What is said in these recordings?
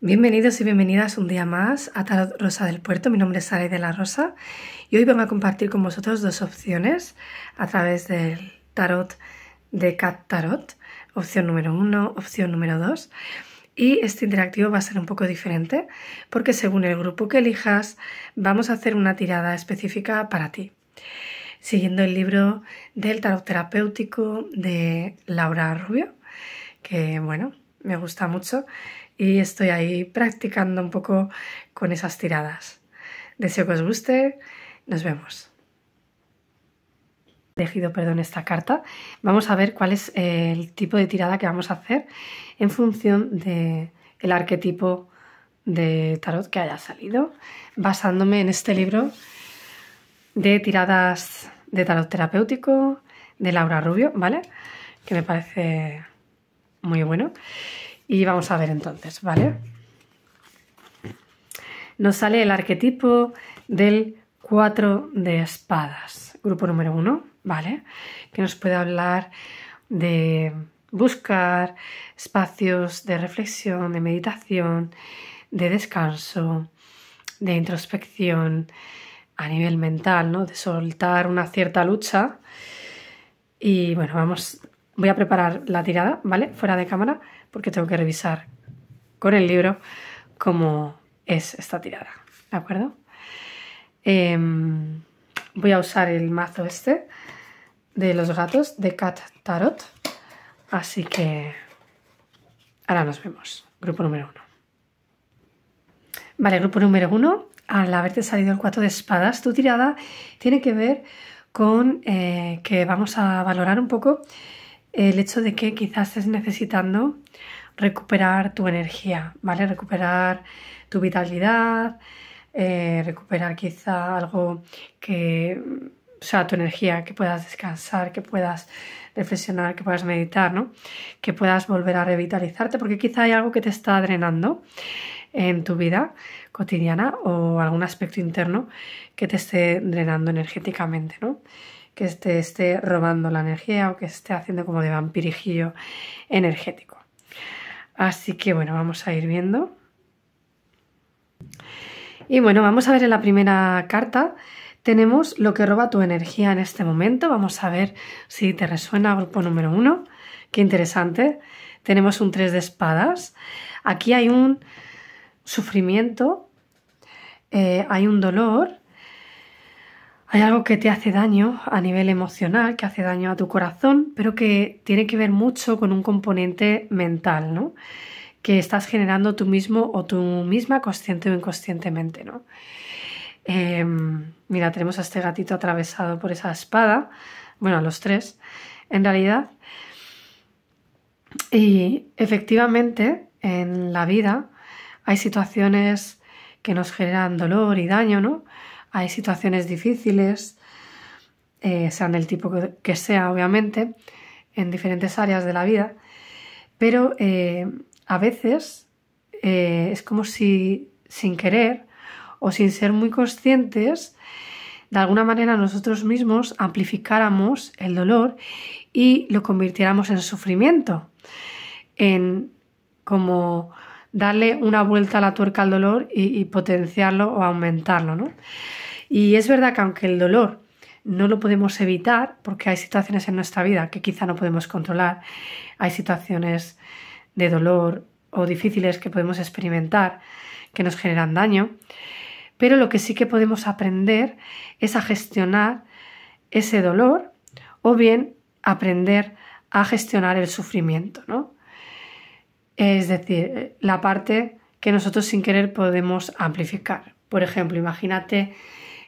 Bienvenidos y bienvenidas un día más a Tarot Rosa del Puerto. Mi nombre es Sara de la Rosa y hoy vengo a compartir con vosotros dos opciones a través del tarot de Cat Tarot, opción número 1, opción número 2. Y este interactivo va a ser un poco diferente porque según el grupo que elijas vamos a hacer una tirada específica para ti, siguiendo el libro del tarot terapéutico de Laura Rubio, que bueno, me gusta mucho. Y estoy ahí practicando un poco con esas tiradas. Deseo que os guste. Nos vemos. He elegido, esta carta. Vamos a ver cuál es el tipo de tirada que vamos a hacer en función del arquetipo de tarot que haya salido, basándome en este libro de tiradas de tarot terapéutico de Laura Rubio, ¿vale? Que me parece muy bueno. Y vamos a ver entonces, ¿vale? Nos sale el arquetipo del 4 de espadas, grupo número 1, ¿vale? Que nos puede hablar de buscar espacios de reflexión, de meditación, de descanso, de introspección a nivel mental, ¿no? De soltar una cierta lucha. Y bueno, voy a preparar la tirada, ¿vale? Fuera de cámara, porque tengo que revisar con el libro cómo es esta tirada, ¿de acuerdo? Voy a usar el mazo este de los gatos de Cat Tarot, así que ahora nos vemos. Grupo número 1. Vale, grupo número 1, al haberte salido el 4 de espadas, tu tirada tiene que ver con que vamos a valorar un poco el hecho de que quizás estés necesitando recuperar tu energía, ¿vale? Recuperar tu vitalidad, recuperar quizá algo que, o sea, tu energía, que puedas descansar, que puedas reflexionar, que puedas meditar, ¿no? Que puedas volver a revitalizarte, porque quizá hay algo que te está drenando en tu vida cotidiana o algún aspecto interno que te esté drenando energéticamente, ¿no? Que te esté robando la energía o que esté haciendo como de vampirijillo energético. Así que bueno, vamos a ir viendo. Y bueno, vamos a ver en la primera carta. Tenemos lo que roba tu energía en este momento. Vamos a ver si te resuena grupo número 1. Qué interesante. Tenemos un 3 de espadas. Aquí hay un sufrimiento, hay un dolor. Hay algo que te hace daño a nivel emocional, que hace daño a tu corazón, pero que tiene que ver mucho con un componente mental, ¿no? Que estás generando tú mismo o tú misma consciente o inconscientemente, ¿no? Mira, tenemos a este gatito atravesado por esa espada, bueno, a los 3, en realidad. Y efectivamente, en la vida hay situaciones que nos generan dolor y daño, ¿no? Hay situaciones difíciles, sean del tipo que sea, obviamente, en diferentes áreas de la vida, pero a veces es como si sin querer o sin ser muy conscientes, de alguna manera nosotros mismos amplificáramos el dolor y lo convirtiéramos en sufrimiento, en como darle una vuelta a la tuerca al dolor y potenciarlo o aumentarlo, ¿no? Y es verdad que aunque el dolor no lo podemos evitar, porque hay situaciones en nuestra vida que quizá no podemos controlar, hay situaciones de dolor o difíciles que podemos experimentar que nos generan daño, pero lo que sí que podemos aprender es a gestionar ese dolor o bien aprender a gestionar el sufrimiento, ¿no? Es decir, la parte que nosotros sin querer podemos amplificar. Por ejemplo, imagínate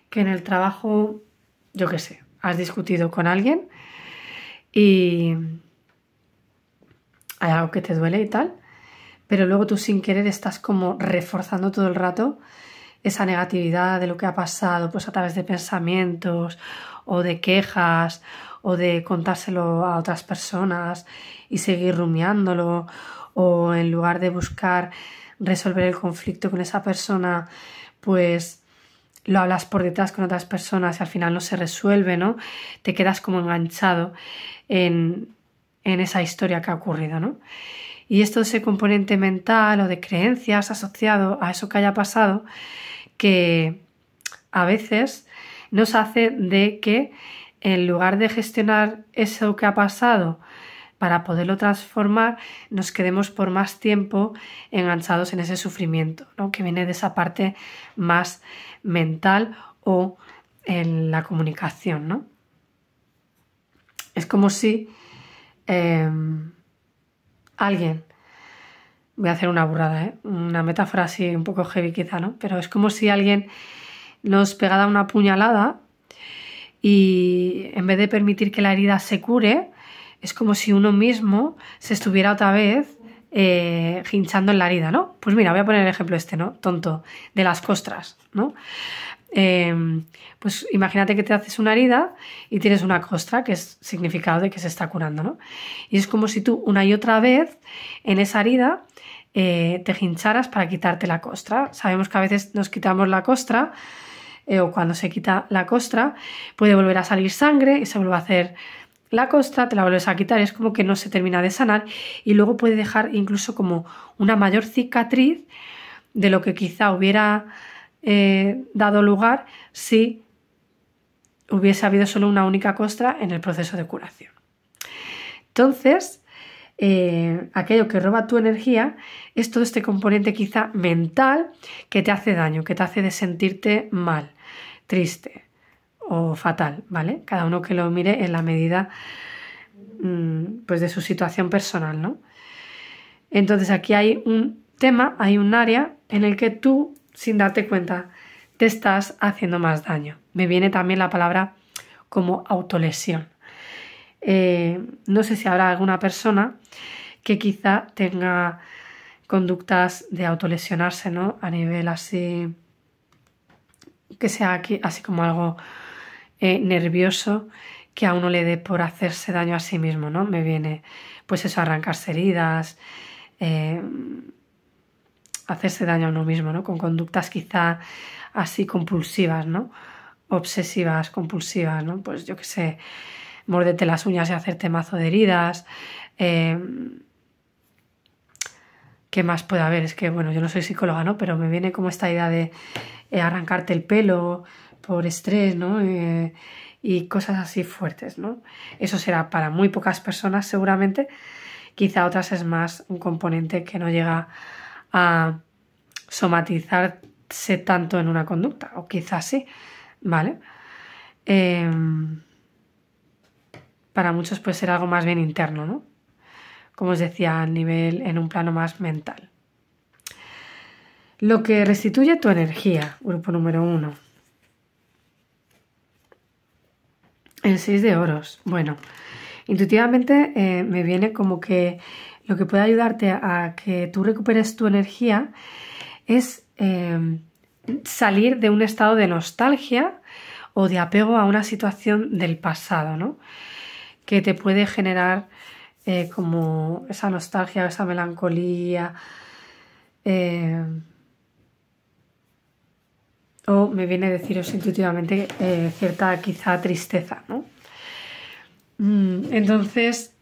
que en el trabajo, yo qué sé, has discutido con alguien y hay algo que te duele y tal, pero luego tú sin querer estás como reforzando todo el rato esa negatividad de lo que ha pasado, pues a través de pensamientos o de quejas o de contárselo a otras personas y seguir rumiándolo, o en lugar de buscar resolver el conflicto con esa persona, pues lo hablas por detrás con otras personas y al final no se resuelve, ¿no? Te quedas como enganchado en esa historia que ha ocurrido, ¿no? Y esto es ese componente mental o de creencias asociado a eso que haya pasado, que a veces nos hace de que en lugar de gestionar eso que ha pasado para poderlo transformar, nos quedemos por más tiempo enganchados en ese sufrimiento, ¿no? Que viene de esa parte más mental o en la comunicación, ¿no? Es como si alguien, voy a hacer una burrada, una metáfora así un poco heavy quizá, ¿no? Pero es como si alguien nos pegara una puñalada y en vez de permitir que la herida se cure, es como si uno mismo se estuviera otra vez hinchando en la herida, ¿no? Pues mira, voy a poner el ejemplo ¿no? Tonto, de las costras, ¿no? Pues imagínate que te haces una herida y tienes una costra, que es significado de que se está curando, ¿no? Y es como si tú una y otra vez en esa herida te hincharas para quitarte la costra. Sabemos que a veces nos quitamos la costra o cuando se quita la costra puede volver a salir sangre y se vuelve a hacer la costra, te la vuelves a quitar y es como que no se termina de sanar y luego puede dejar incluso como una mayor cicatriz de lo que quizá hubiera dado lugar si hubiese habido solo una única costra en el proceso de curación. Entonces, aquello que roba tu energía es todo este componente quizá mental que te hace daño, que te hace de sentirte mal, triste o fatal, ¿vale? Cada uno que lo mire en la medida pues de su situación personal, ¿no? Entonces aquí hay un tema, hay un área en el que tú, sin darte cuenta, te estás haciendo más daño. Me viene también la palabra como autolesión. No sé si habrá alguna persona que quizá tenga conductas de autolesionarse, ¿no? A nivel así, que sea aquí, así como algo nervioso, que a uno le dé por hacerse daño a sí mismo, ¿no? Me viene, pues eso, arrancarse heridas, hacerse daño a uno mismo, ¿no? Con conductas quizá así compulsivas, ¿no? Obsesivas, compulsivas, ¿no? Pues yo qué sé, morderte las uñas y hacerte mazo de heridas. ¿Qué más puede haber? Es que, bueno, yo no soy psicóloga, ¿no? Pero me viene como esta idea de arrancarte el pelo por estrés, ¿no? Y cosas así fuertes, ¿no? Eso será para muy pocas personas seguramente. Quizá otras es más un componente que no llega a somatizarse tanto en una conducta, o quizás sí, ¿vale? Para muchos puede ser algo más bien interno, ¿no? Como os decía, a nivel, en un plano más mental. Lo que restituye tu energía, grupo número 1. El 6 de oros. Bueno, intuitivamente me viene como que lo que puede ayudarte a que tú recuperes tu energía es salir de un estado de nostalgia o de apego a una situación del pasado, ¿no? Que te puede generar como esa nostalgia, esa melancolía, o me viene a deciros intuitivamente cierta quizá tristeza, ¿no? Entonces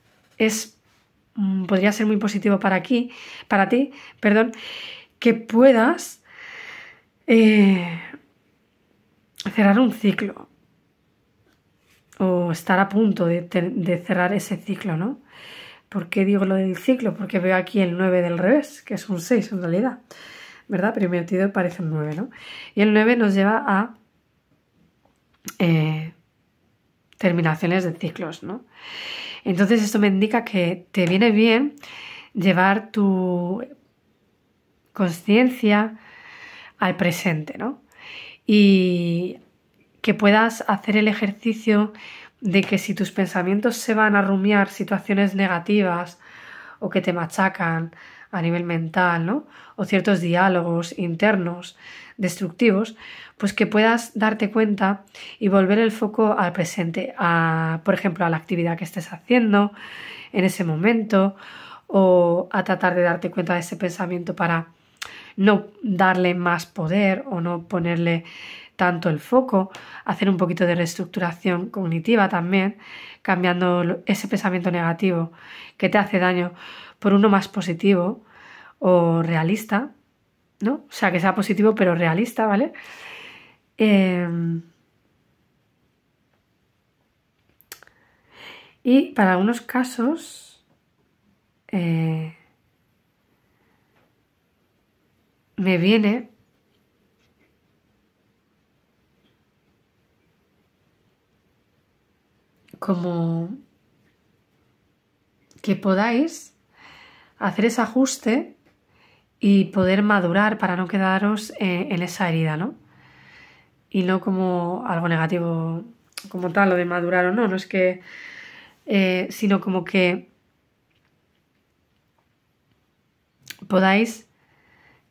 podría ser muy positivo para ti, que puedas cerrar un ciclo o estar a punto de cerrar ese ciclo, ¿no? ¿Por qué digo lo del ciclo? Porque veo aquí el 9 del revés, que es un 6 en realidad, ¿verdad? Pero invertido parece un 9, ¿no? Y el 9 nos lleva a terminaciones de ciclos, ¿no? Entonces esto me indica que te viene bien llevar tu conciencia al presente, ¿no? Y que puedas hacer el ejercicio de que si tus pensamientos se van a rumiar situaciones negativas o que te machacan a nivel mental, ¿no? O ciertos diálogos internos destructivos, pues que puedas darte cuenta y volver el foco al presente, por ejemplo, a la actividad que estés haciendo en ese momento, o a tratar de darte cuenta de ese pensamiento para no darle más poder o no ponerle tanto el foco, hacer un poquito de reestructuración cognitiva también, cambiando ese pensamiento negativo que te hace daño por uno más positivo o realista, ¿no? O sea, que sea positivo pero realista, ¿vale? Y para algunos casos me viene como que podáis hacer ese ajuste y poder madurar para no quedaros en esa herida, ¿no? Y no como algo negativo como tal, lo de madurar o no, no es que, sino como que podáis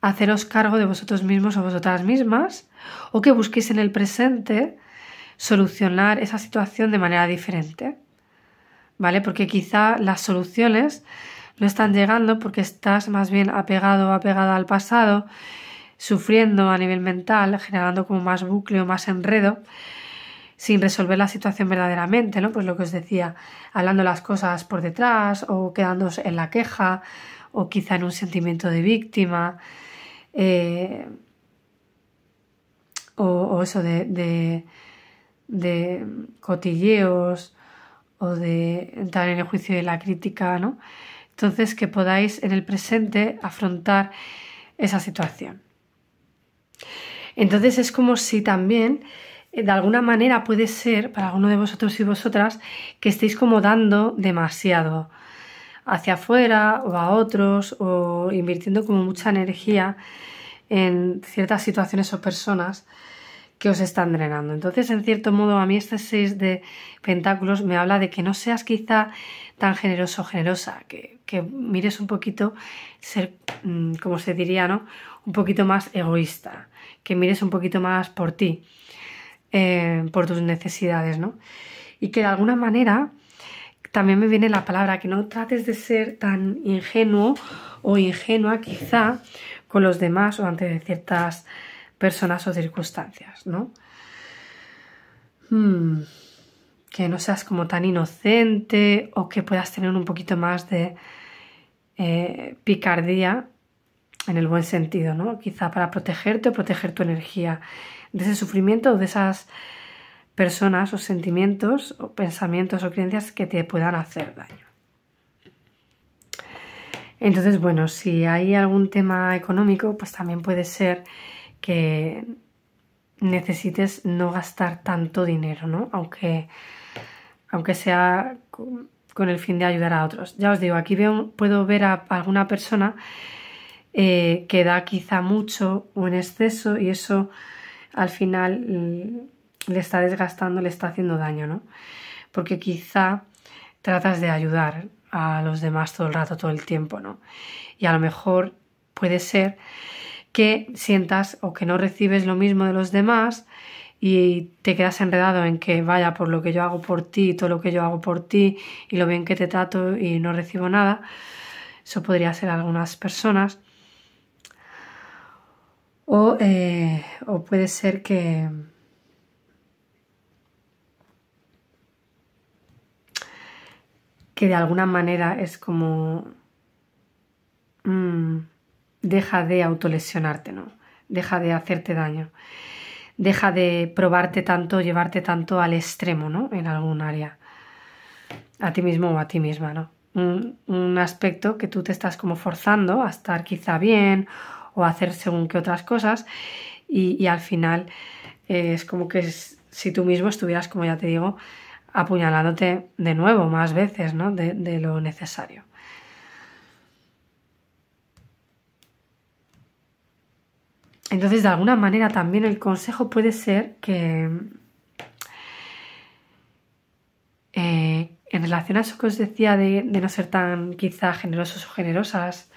haceros cargo de vosotros mismos o vosotras mismas, o que busquéis en el presente solucionar esa situación de manera diferente, ¿vale? Porque quizá las soluciones no están llegando porque estás más bien apegado o apegada al pasado, sufriendo a nivel mental, generando como más bucle o más enredo, sin resolver la situación verdaderamente, ¿no? Pues lo que os decía, hablando las cosas por detrás o quedándose en la queja o quizá en un sentimiento de víctima, o eso de cotilleos o de entrar en el juicio de la crítica, ¿no? Entonces, que podáis en el presente afrontar esa situación. Entonces es como si también, de alguna manera puede ser, para alguno de vosotros y vosotras, que estéis como dando demasiado hacia afuera o a otros, o invirtiendo como mucha energía en ciertas situaciones o personas que os están drenando. Entonces, en cierto modo, a mí este 6 de pentáculos me habla de que no seas quizá tan generoso o generosa, que mires un poquito ser, como se diría, ¿no? Un poquito más egoísta, que mires un poquito más por ti, por tus necesidades, ¿no? Y que de alguna manera también me viene la palabra que no trates de ser tan ingenuo o ingenua quizá con los demás o ante ciertas personas o circunstancias, ¿no? Que no seas como tan inocente o que puedas tener un poquito más de picardía en el buen sentido, ¿no? Quizá para protegerte o proteger tu energía de ese sufrimiento o de esas personas o sentimientos o pensamientos o creencias que te puedan hacer daño. Entonces, bueno, si hay algún tema económico, pues también puede ser que necesites no gastar tanto dinero, ¿no? Aunque sea con el fin de ayudar a otros. Ya os digo, aquí puedo ver a alguna persona que da quizá mucho o en exceso y eso al final le está desgastando, le está haciendo daño, ¿no? Porque quizá tratas de ayudar a los demás todo el rato, todo el tiempo, ¿no? Y a lo mejor puede ser que sientas o que no recibes lo mismo de los demás y te quedas enredado en que vaya por lo que yo hago por ti, todo lo que yo hago por ti y lo bien que te trato y no recibo nada. Eso podría ser algunas personas. O puede ser que de alguna manera es como deja de autolesionarte, ¿no? Deja de hacerte daño. Deja de probarte tanto, llevarte tanto al extremo, ¿no? En algún área. A ti mismo o a ti misma, ¿no? Un aspecto que tú te estás como forzando a estar quizá bien o a hacer según que otras cosas y al final es como que si tú mismo estuvieras, como ya te digo, apuñalándote de nuevo más veces, ¿no? De lo necesario. Entonces, de alguna manera también el consejo puede ser que en relación a eso que os decía de no ser tan quizá generosos o generosas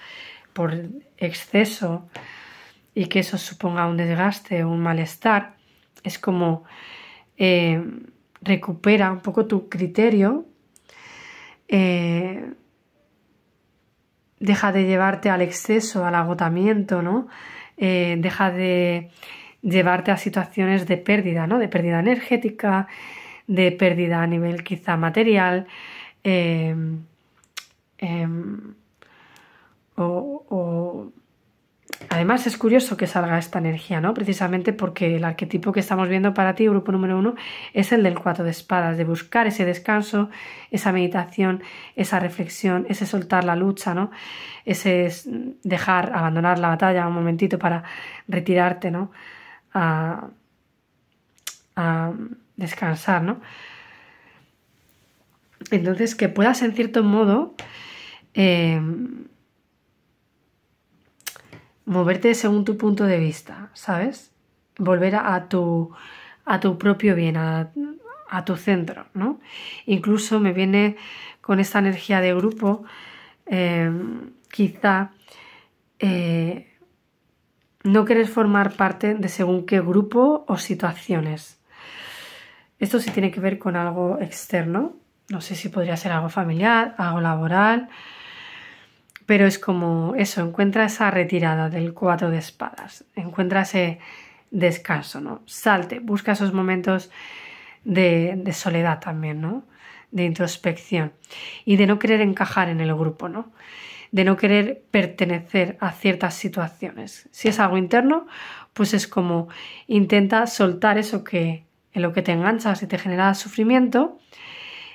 por exceso y que eso suponga un desgaste o un malestar, es como recupera un poco tu criterio, deja de llevarte al exceso, al agotamiento, ¿no? Deja de llevarte a situaciones de pérdida, ¿no? De pérdida energética, de pérdida a nivel quizá material, o además es curioso que salga esta energía, ¿no? Precisamente porque el arquetipo que estamos viendo para ti, grupo número 1, es el del 4 de espadas, de buscar ese descanso, esa meditación, esa reflexión, ese soltar la lucha, ¿no? Ese abandonar la batalla un momentito para retirarte, ¿no? A descansar, ¿no? Entonces, que puedas en cierto modo moverte según tu punto de vista, ¿sabes? Volver a tu propio bien, a tu centro, ¿no? Incluso me viene con esta energía de grupo, quizá no querer formar parte de según qué grupo o situaciones. Esto sí tiene que ver con algo externo, no sé si podría ser algo familiar, algo laboral, pero es como eso, encuentra esa retirada del 4 de espadas, encuentra ese descanso, ¿no? Salte, busca esos momentos de soledad también, ¿no? De introspección y de no querer encajar en el grupo, ¿no? De no querer pertenecer a ciertas situaciones. Si es algo interno, pues es como intenta soltar eso en lo que te enganchas y te genera sufrimiento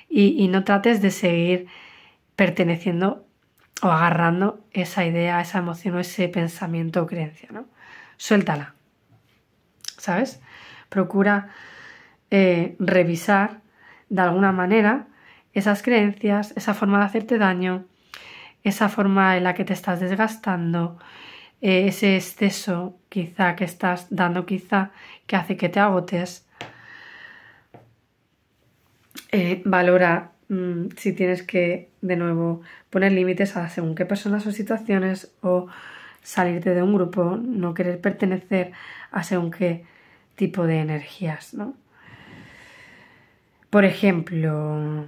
y no trates de seguir perteneciendo o agarrando esa idea, esa emoción o ese pensamiento o creencia, ¿no? Suéltala, ¿sabes? Procura revisar de alguna manera esas creencias, esa forma de hacerte daño, esa forma en la que te estás desgastando, ese exceso quizá que estás dando quizá que hace que te agotes. Valora si tienes que, de nuevo, poner límites a según qué personas o situaciones o salirte de un grupo, no querer pertenecer a según qué tipo de energías, ¿no? Por ejemplo,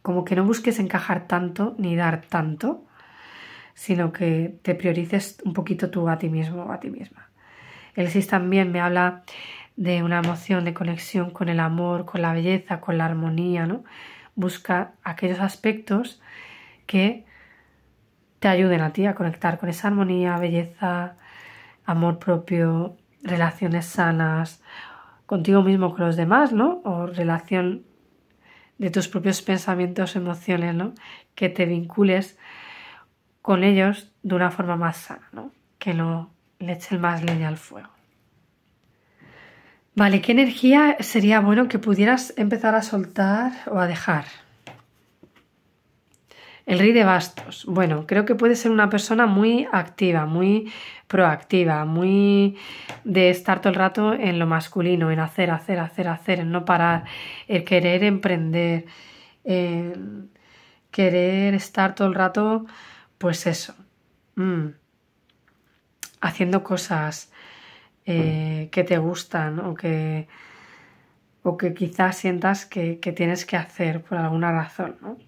como que no busques encajar tanto ni dar tanto, sino que te priorices un poquito tú a ti mismo o a ti misma. El SIS también me habla de una emoción de conexión con el amor, con la belleza, con la armonía, ¿no? Busca aquellos aspectos que te ayuden a ti a conectar con esa armonía, belleza, amor propio, relaciones sanas, contigo mismo, con los demás, ¿no? O relación de tus propios pensamientos, emociones, ¿no? Que te vincules con ellos de una forma más sana, ¿no? Que no le echen más leña al fuego. Vale, ¿qué energía sería bueno que pudieras empezar a soltar o a dejar? El Rey de Bastos. Bueno, creo que puede ser una persona muy activa, muy proactiva, muy de estar todo el rato en lo masculino, en hacer, en no parar, el querer emprender, en querer estar todo el rato, pues eso, haciendo cosas que te gustan o que quizás sientas que tienes que hacer por alguna razón, ¿no?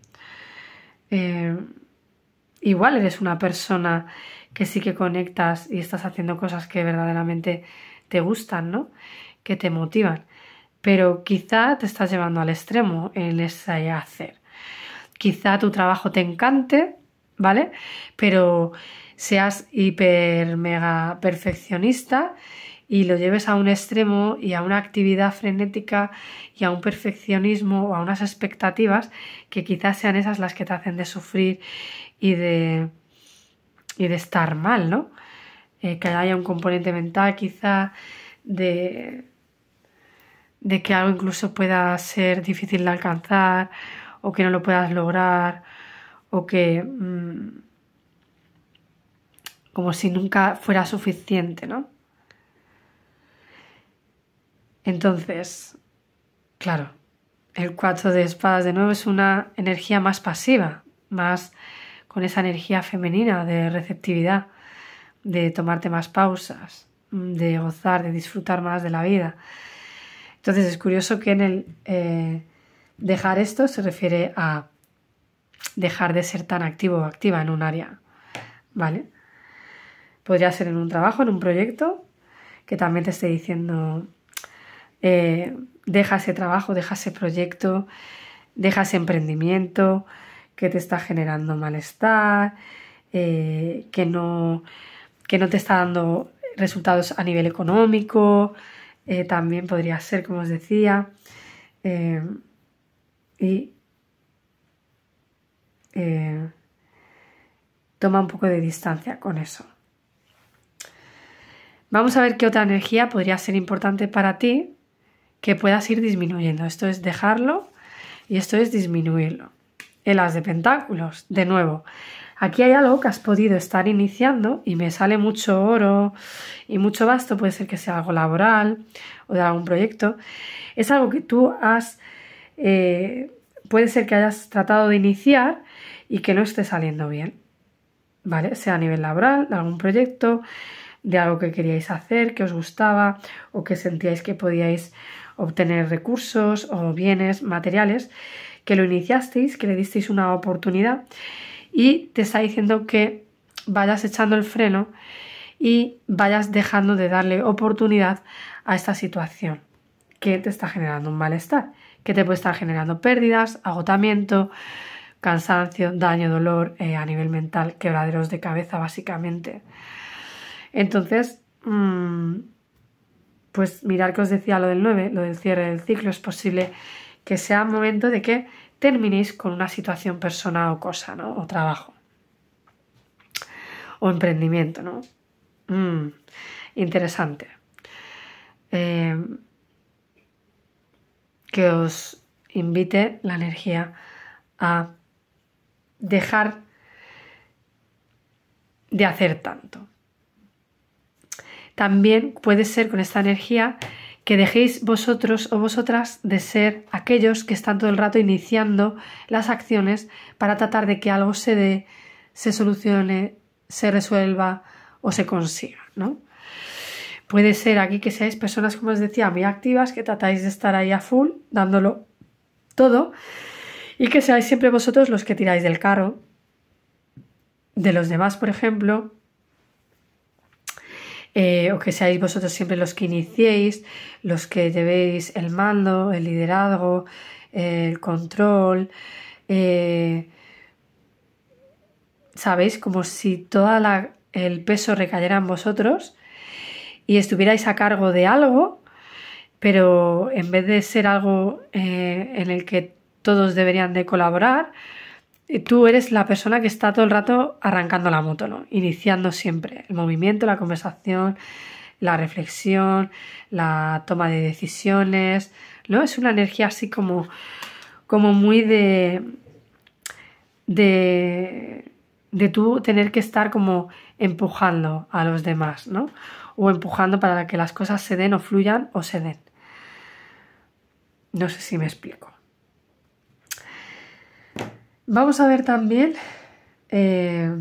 Igual eres una persona que sí que conectas y estás haciendo cosas que verdaderamente te gustan, ¿no? Que te motivan, pero quizá te estás llevando al extremo en ese hacer. Quizá tu trabajo te encante, ¿vale? Pero seas hiper mega perfeccionista y lo lleves a un extremo y a una actividad frenética y a un perfeccionismo o a unas expectativas que quizás sean esas las que te hacen de sufrir y de estar mal, ¿no? Que haya un componente mental quizá de que algo incluso pueda ser difícil de alcanzar o que no lo puedas lograr o que como si nunca fuera suficiente, ¿no? Entonces, claro, el 4 de espadas de nuevo es una energía más pasiva, más con esa energía femenina de receptividad, de tomarte más pausas, de gozar, de disfrutar más de la vida. Entonces es curioso que en el dejar esto se refiere a dejar de ser tan activo o activa en un área, ¿vale? Podría ser en un trabajo, en un proyecto, que también te esté diciendo deja ese trabajo, deja ese proyecto, deja ese emprendimiento que te está generando malestar, que no te está dando resultados a nivel económico, también podría ser, como os decía, toma un poco de distancia con eso. Vamos a ver qué otra energía podría ser importante para ti que puedas ir disminuyendo. Esto es dejarlo y esto es disminuirlo. El as de pentáculos, de nuevo. Aquí hay algo que has podido estar iniciando y me sale mucho oro y mucho basto. Puede ser que sea algo laboral o de algún proyecto. Es algo que tú has... puede ser que hayas tratado de iniciar y que no esté saliendo bien, ¿vale? Sea a nivel laboral, de algún proyecto, de algo que queríais hacer, que os gustaba o que sentíais que podíais obtener recursos o bienes materiales, que lo iniciasteis, que le disteis una oportunidad y te está diciendo que vayas echando el freno y vayas dejando de darle oportunidad a esta situación que te está generando un malestar, que te puede estar generando pérdidas, agotamiento, cansancio, daño, dolor a nivel mental, quebraderos de cabeza básicamente. Entonces, pues mirar que os decía lo del 9, lo del cierre del ciclo, es posible que sea momento de que terminéis con una situación personal o cosa, ¿no? O trabajo. O emprendimiento, ¿no? Interesante. Que os invite la energía a dejar de hacer tanto. También puede ser con esta energía que dejéis vosotros o vosotras de ser aquellos que están todo el rato iniciando las acciones para tratar de que algo se dé, se solucione, se resuelva o se consiga, ¿no? Puede ser aquí que seáis personas, como os decía, muy activas, que tratáis de estar ahí a full, dándolo todo, y que seáis siempre vosotros los que tiráis del carro de los demás, por ejemplo, o que seáis vosotros siempre los que iniciéis, los que llevéis el mando, el liderazgo, el control, ¿sabéis? Como si todo el peso recayera en vosotros y estuvierais a cargo de algo, pero en vez de ser algo en el que todos deberían de colaborar, tú eres la persona que está todo el rato arrancando la moto, ¿no? Iniciando siempre el movimiento, la conversación, la reflexión, la toma de decisiones, ¿no? Es una energía así como muy de tú tener que estar como empujando a los demás, ¿no? O empujando para que las cosas se den o fluyan o se den. No sé si me explico. Vamos a ver también, tengo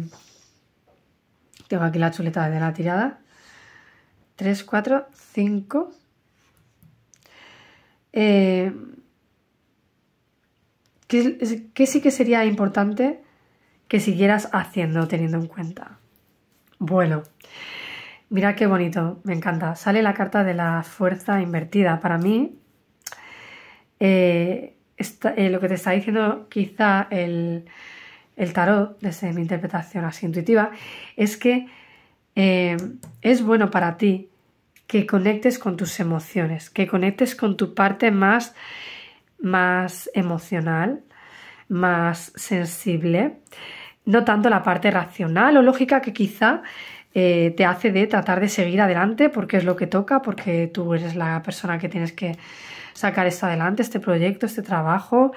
aquí la chuleta de la tirada, 3, 4, 5, que sí que sería importante que siguieras haciendo, teniendo en cuenta. Bueno, mira qué bonito, me encanta. Sale la carta de la fuerza invertida. Para mí, lo que te está diciendo quizá el tarot, desde mi interpretación así intuitiva, es que es bueno para ti que conectes con tus emociones, que conectes con tu parte más emocional, más sensible, no tanto la parte racional o lógica que quizá te hace de tratar de seguir adelante porque es lo que toca, porque tú eres la persona que tienes que sacar esto adelante, este proyecto, este trabajo,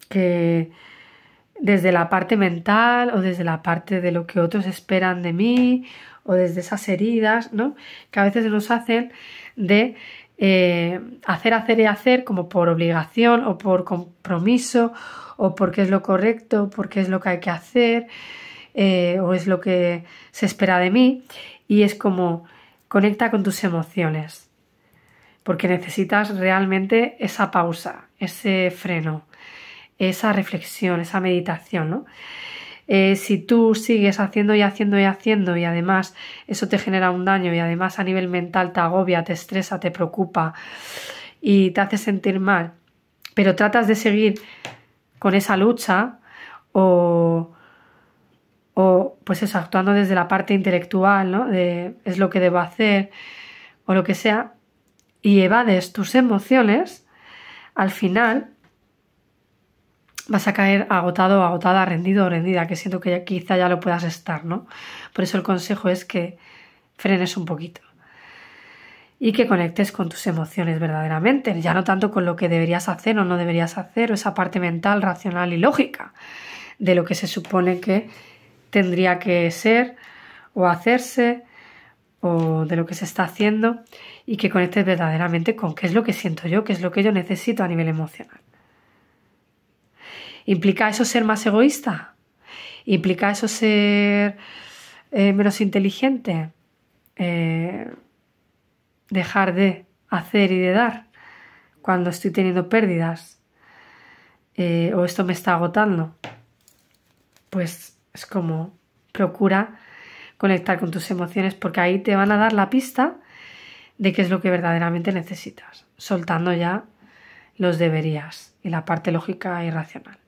que desde la parte mental o desde la parte de lo que otros esperan de mí o desde esas heridas, ¿no? Que a veces nos hacen de hacer y hacer como por obligación o por compromiso o porque es lo correcto, porque es lo que hay que hacer o es lo que se espera de mí, y es como conecta con tus emociones porque necesitas realmente esa pausa, ese freno, esa reflexión, esa meditación, ¿no? Si tú sigues haciendo y haciendo y haciendo y además eso te genera un daño y además a nivel mental te agobia, te estresa, te preocupa y te hace sentir mal, pero tratas de seguir con esa lucha o pues eso, actuando desde la parte intelectual, ¿no? De es lo que debo hacer o lo que sea, y evades tus emociones, al final vas a caer agotado, agotada, rendido o rendida, que siento que ya, quizá ya lo puedas estar, ¿no? Por eso el consejo es que frenes un poquito y que conectes con tus emociones verdaderamente, ya no tanto con lo que deberías hacer o no deberías hacer, o esa parte mental, racional y lógica de lo que se supone que tendría que ser o hacerse o de lo que se está haciendo, y que conectes verdaderamente con qué es lo que siento yo, qué es lo que yo necesito a nivel emocional. ¿Implica eso ser más egoísta? ¿Implica eso ser menos inteligente? ¿Dejar de hacer y de dar cuando estoy teniendo pérdidas? ¿O esto me está agotando? Pues es como procura conectar con tus emociones, porque ahí te van a dar la pista de qué es lo que verdaderamente necesitas, soltando ya los deberías y la parte lógica y racional.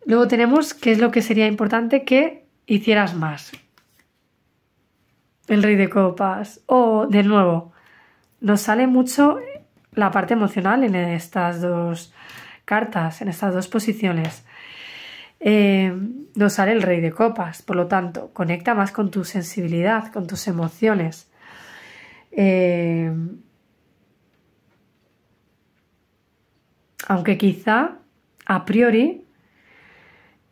Luego tenemos qué es lo que sería importante que hicieras más. El Rey de Copas. De nuevo, nos sale mucho la parte emocional en estas dos cartas, en estas dos posiciones. Nos sale el Rey de Copas, por lo tanto, conecta más con tu sensibilidad, con tus emociones. Aunque quizá a priori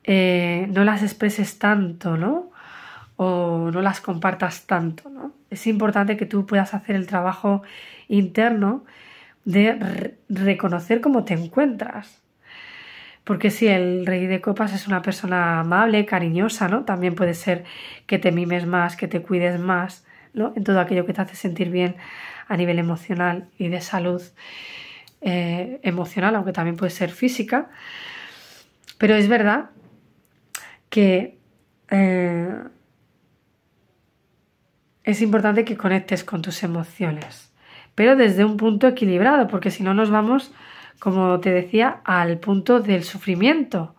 no las expreses tanto, ¿no? O no las compartas tanto, ¿no? Es importante que tú puedas hacer el trabajo interno de reconocer cómo te encuentras. Porque si el Rey de Copas es una persona amable, cariñosa, ¿no? También puede ser que te mimes más, que te cuides más, ¿no? En todo aquello que te hace sentir bien a nivel emocional y de salud emocional, aunque también puede ser física. Pero es verdad que es importante que conectes con tus emociones, pero desde un punto equilibrado, porque si no nos vamos, como te decía, al punto del sufrimiento,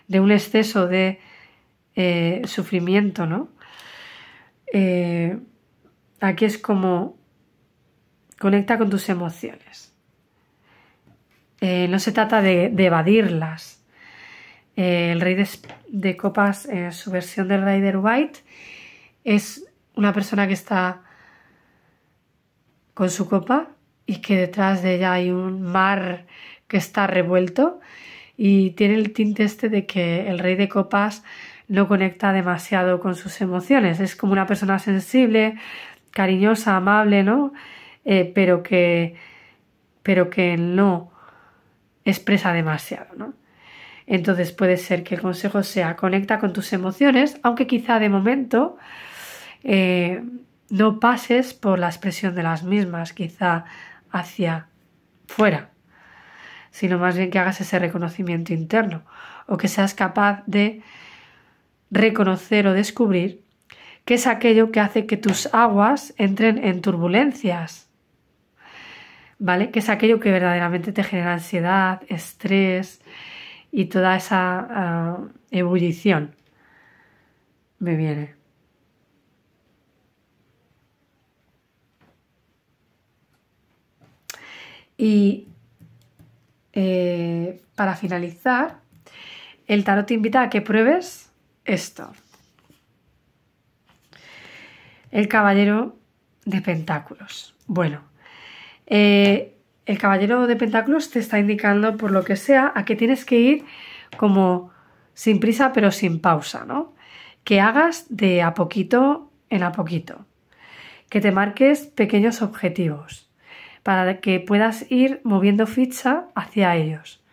de un exceso de sufrimiento, ¿no? Aquí es como conecta con tus emociones. No se trata de evadirlas. El Rey de Copas, su versión del Rider White, es una persona que está con su copa y que detrás de ella hay un mar que está revuelto, y tiene el tinte este de que el Rey de Copas no conecta demasiado con sus emociones. Es como una persona sensible, cariñosa, amable, ¿no? Pero que no expresa demasiado, ¿no? Entonces puede ser que el consejo sea conecta con tus emociones, aunque quizá de momento no pases por la expresión de las mismas, quizá hacia fuera, sino más bien que hagas ese reconocimiento interno, o que seas capaz de reconocer o descubrir qué es aquello que hace que tus aguas entren en turbulencias, ¿vale? Que es aquello que verdaderamente te genera ansiedad, estrés y toda esa ebullición. Me viene. Y para finalizar, el tarot te invita a que pruebes esto. El Caballero de Pentáculos. Bueno, el Caballero de Pentáculos te está indicando, por lo que sea, a que tienes que ir como sin prisa pero sin pausa, ¿no? Que hagas de a poquito en a poquito. Que te marques pequeños objetivos para que puedas ir moviendo ficha hacia ellos,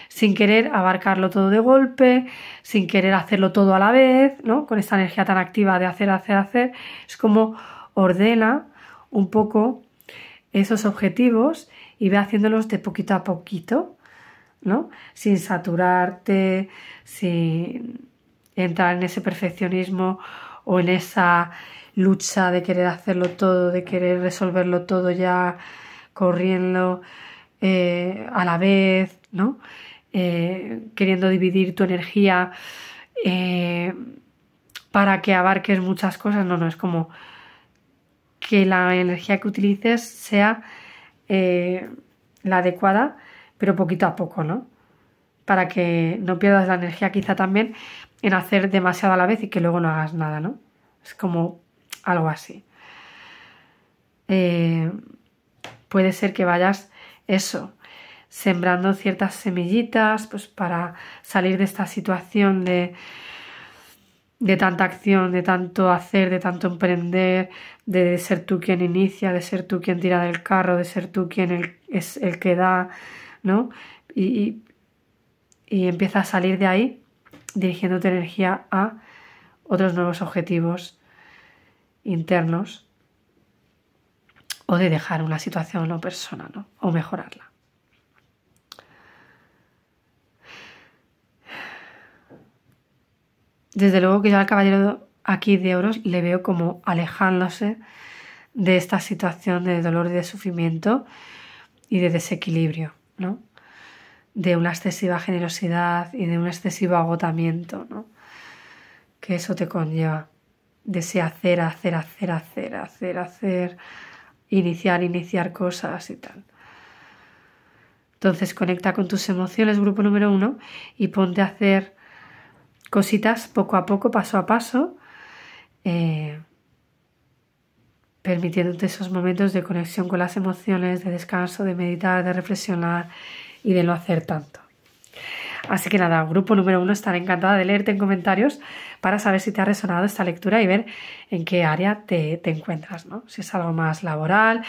sin querer abarcarlo todo de golpe, sin querer hacerlo todo a la vez, ¿no? Con esta energía tan activa de hacer. Es como ordena un poco esos objetivos y ve haciéndolos de poquito a poquito, ¿no? Sin saturarte, sin entrar en ese perfeccionismo o en esa lucha de querer hacerlo todo, de querer resolverlo todo ya corriendo a la vez, ¿no? Queriendo dividir tu energía para que abarques muchas cosas. No, es como que la energía que utilices sea la adecuada, pero poquito a poco, ¿no? Para que no pierdas la energía quizá también en hacer demasiado a la vez y que luego no hagas nada, ¿no? Es como algo así. Puede ser que vayas eso, sembrando ciertas semillitas pues para salir de esta situación de tanta acción, de tanto hacer, de tanto emprender, de ser tú quien inicia, de ser tú quien tira del carro, de ser tú quien es el que da, ¿no? Y empieza a salir de ahí dirigiendo tu energía a otros nuevos objetivos internos o de dejar una situación o persona, ¿no? O mejorarla. Desde luego que yo al caballero aquí de oros le veo como alejándose de esta situación de dolor y de sufrimiento y de desequilibrio, ¿no? De una excesiva generosidad y de un excesivo agotamiento, ¿no? Que eso te conlleva. De ese hacer, iniciar cosas y tal. Entonces conecta con tus emociones, grupo número 1, y ponte a hacer cositas poco a poco, paso a paso, permitiéndote esos momentos de conexión con las emociones, de descanso, de meditar, de reflexionar y de no hacer tanto. Así que nada, grupo número 1, estaré encantada de leerte en comentarios para saber si te ha resonado esta lectura y ver en qué área te encuentras, ¿no? Si es algo más laboral,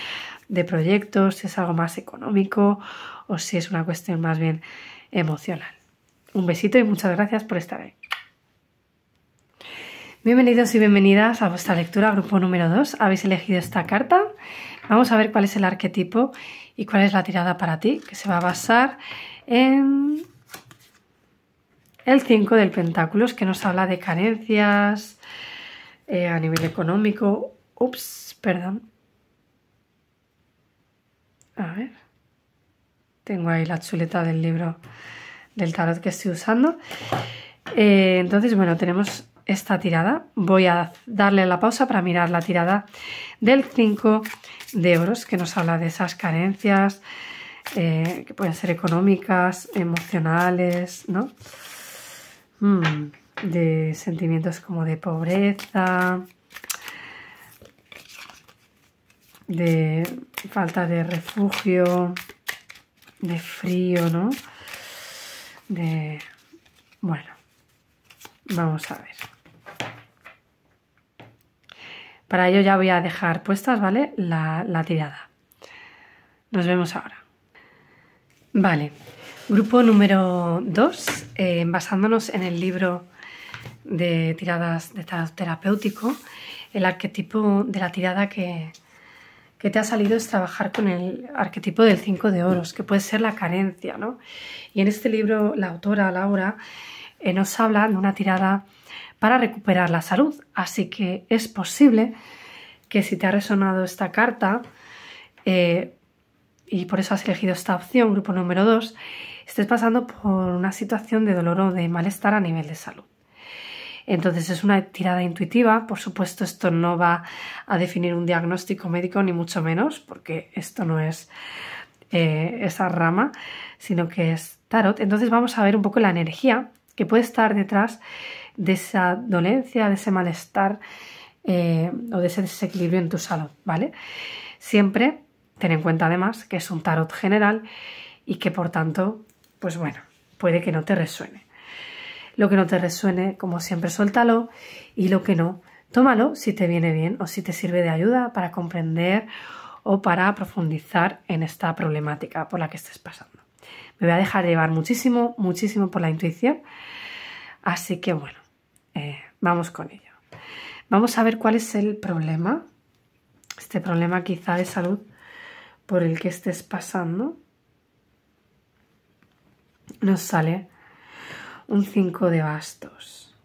de proyectos, si es algo más económico o si es una cuestión más bien emocional. Un besito y muchas gracias por estar ahí. Bienvenidos y bienvenidas a vuestra lectura, grupo número 2. Habéis elegido esta carta. Vamos a ver cuál es el arquetipo y cuál es la tirada para ti, que se va a basar en el 5 del Pentáculos, que nos habla de carencias a nivel económico. Ups, perdón. A ver. Tengo ahí la chuleta del libro del tarot que estoy usando. Entonces, bueno, tenemos esta tirada. Voy a darle la pausa para mirar la tirada del 5 de oros, que nos habla de esas carencias que pueden ser económicas, emocionales, ¿no? De sentimientos como de pobreza, de falta de refugio, de frío, ¿no? Bueno, vamos a ver. Para ello ya voy a dejar puestas, ¿vale? La tirada. Nos vemos ahora. Vale. Grupo número 2, basándonos en el libro de tiradas de tarot terapéutico, el arquetipo de la tirada que te ha salido es trabajar con el arquetipo del 5 de oros, que puede ser la carencia, ¿no? Y en este libro la autora Laura nos habla de una tirada para recuperar la salud, así que es posible que si te ha resonado esta carta y por eso has elegido esta opción, grupo número 2, estés pasando por una situación de dolor o de malestar a nivel de salud. Entonces es una tirada intuitiva, por supuesto esto no va a definir un diagnóstico médico ni mucho menos, porque esto no es esa rama, sino que es tarot. Entonces vamos a ver un poco la energía que puede estar detrás de esa dolencia, de ese malestar o de ese desequilibrio en tu salud, ¿vale? Siempre ten en cuenta además que es un tarot general y que por tanto, pues bueno, puede que no te resuene. Lo que no te resuene, como siempre, suéltalo, y lo que no, tómalo si te viene bien o si te sirve de ayuda para comprender o para profundizar en esta problemática por la que estés pasando. Me voy a dejar llevar muchísimo, muchísimo por la intuición, así que bueno, vamos con ello. Vamos a ver cuál es el problema, este problema quizá de salud por el que estés pasando, nos sale un 5 de bastos.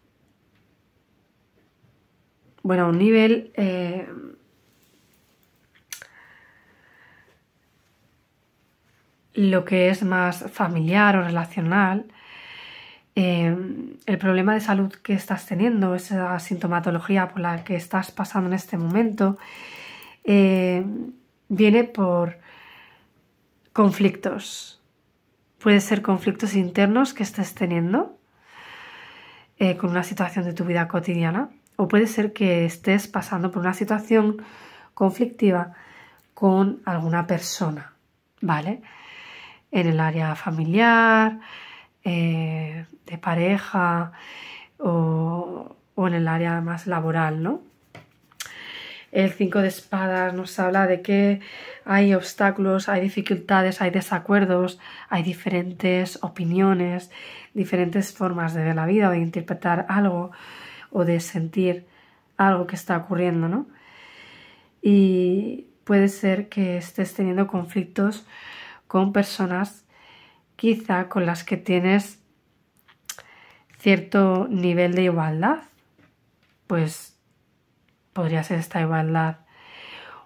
Bueno, a un nivel lo que es más familiar o relacional, el problema de salud que estás teniendo, esa sintomatología por la que estás pasando en este momento, viene por conflictos. Puede ser conflictos internos que estés teniendo con una situación de tu vida cotidiana, o puede ser que estés pasando por una situación conflictiva con alguna persona, ¿vale? En el área familiar, de pareja o en el área más laboral, ¿no? El 5 de espadas nos habla de que hay obstáculos, hay dificultades, hay desacuerdos, hay diferentes opiniones, diferentes formas de ver la vida o de interpretar algo o de sentir algo que está ocurriendo, ¿no? Y puede ser que estés teniendo conflictos con personas quizá con las que tienes cierto nivel de igualdad, pues podría ser esta igualdad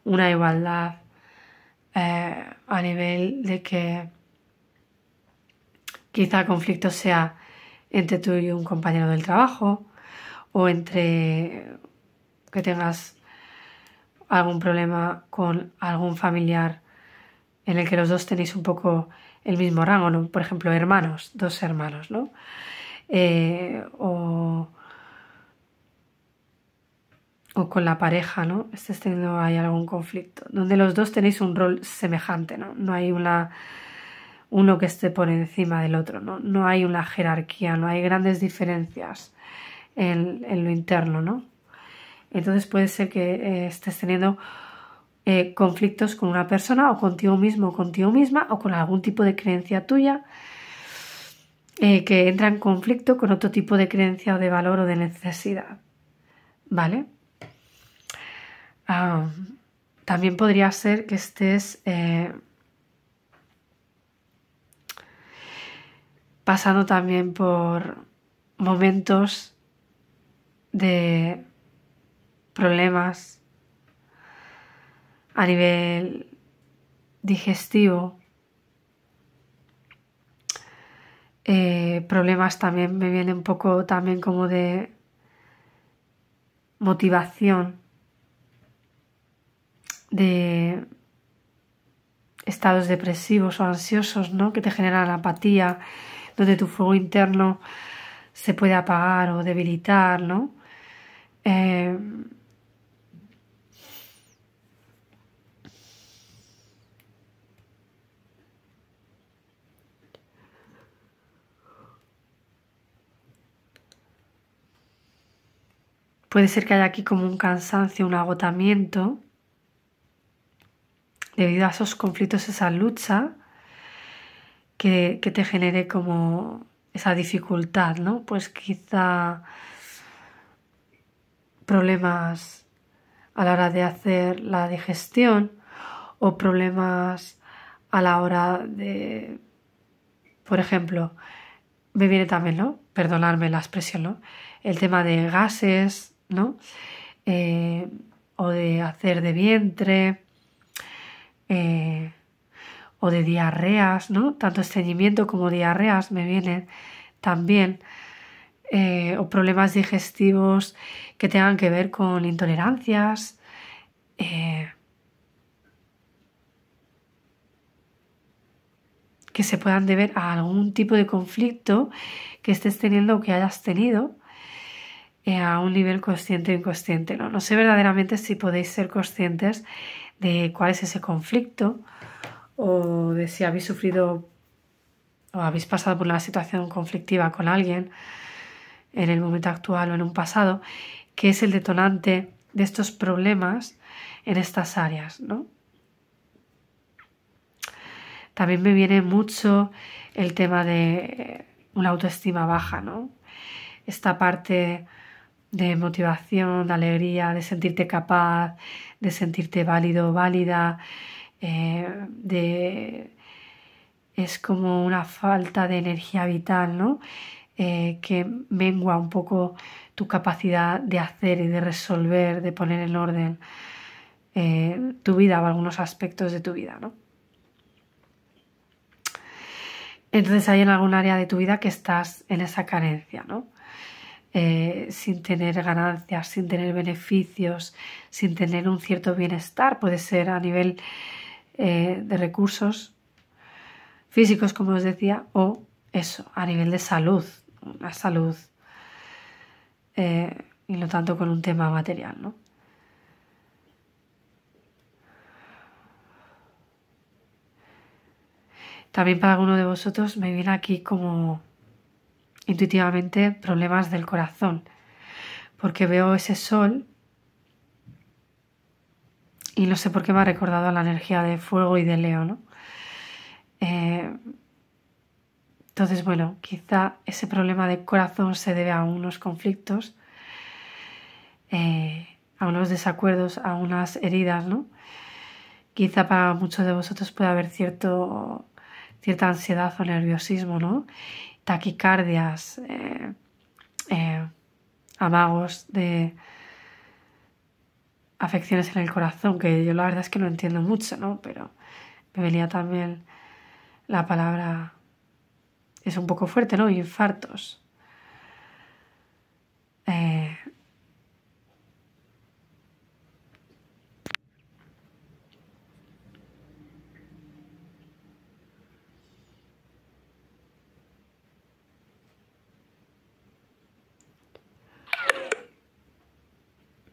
una igualdad a nivel de que quizá el conflicto sea entre tú y un compañero del trabajo o entre que tengas algún problema con algún familiar en el que los dos tenéis un poco el mismo rango, ¿no? Por ejemplo, hermanos, dos hermanos, ¿no? O con la pareja, ¿no? Estés teniendo ahí algún conflicto, donde los dos tenéis un rol semejante, ¿no? No hay uno que esté por encima del otro, ¿no? No hay una jerarquía, no hay grandes diferencias en lo interno, ¿no? Entonces puede ser que estés teniendo conflictos con una persona o contigo mismo o contigo misma o con algún tipo de creencia tuya que entra en conflicto con otro tipo de creencia o de valor o de necesidad, ¿vale? También podría ser que estés pasando también por momentos de problemas a nivel digestivo, problemas también me viene un poco también como de motivación, de estados depresivos o ansiosos, ¿no? Que te generan apatía, donde tu fuego interno se puede apagar o debilitar, ¿no? Puede ser que haya aquí como un cansancio, un agotamiento debido a esos conflictos, esa lucha que te genere como esa dificultad, ¿no? Pues quizá problemas a la hora de hacer la digestión o problemas a la hora de, por ejemplo, me viene también, ¿no? Perdonadme la expresión, ¿no? El tema de gases, ¿no? O de hacer de vientre, o de diarreas, ¿no? Tanto estreñimiento como diarreas me vienen también, o problemas digestivos que tengan que ver con intolerancias, que se puedan deber a algún tipo de conflicto que estés teniendo o que hayas tenido a un nivel consciente o inconsciente, ¿no? No sé verdaderamente si podéis ser conscientes de cuál es ese conflicto o de si habéis sufrido o habéis pasado por una situación conflictiva con alguien en el momento actual o en un pasado, que es el detonante de estos problemas en estas áreas, ¿no? También me viene mucho el tema de una autoestima baja, ¿no? Esta parte de motivación, de alegría, de sentirte capaz, de sentirte válido, válida, es como una falta de energía vital, ¿no? Que mengua un poco tu capacidad de hacer y de resolver, de poner en orden tu vida o algunos aspectos de tu vida, ¿no? Entonces hay en algún área de tu vida que estás en esa carencia, ¿no? Sin tener ganancias, sin tener beneficios, sin tener un cierto bienestar, puede ser a nivel de recursos físicos, como os decía, o eso, a nivel de salud, una salud y no tanto con un tema material, ¿no? También para alguno de vosotros me viene aquí como intuitivamente problemas del corazón, porque veo ese sol y no sé por qué me ha recordado a la energía de fuego y de Leo, ¿no? Entonces, bueno, quizá ese problema de corazón se debe a unos conflictos, a unos desacuerdos, a unas heridas, ¿no? Quizá para muchos de vosotros puede haber cierta ansiedad o nerviosismo, ¿no? Taquicardias, amagos de afecciones en el corazón, que yo la verdad es que no entiendo mucho, ¿no? Pero me venía también la palabra, es un poco fuerte, ¿no? Infartos.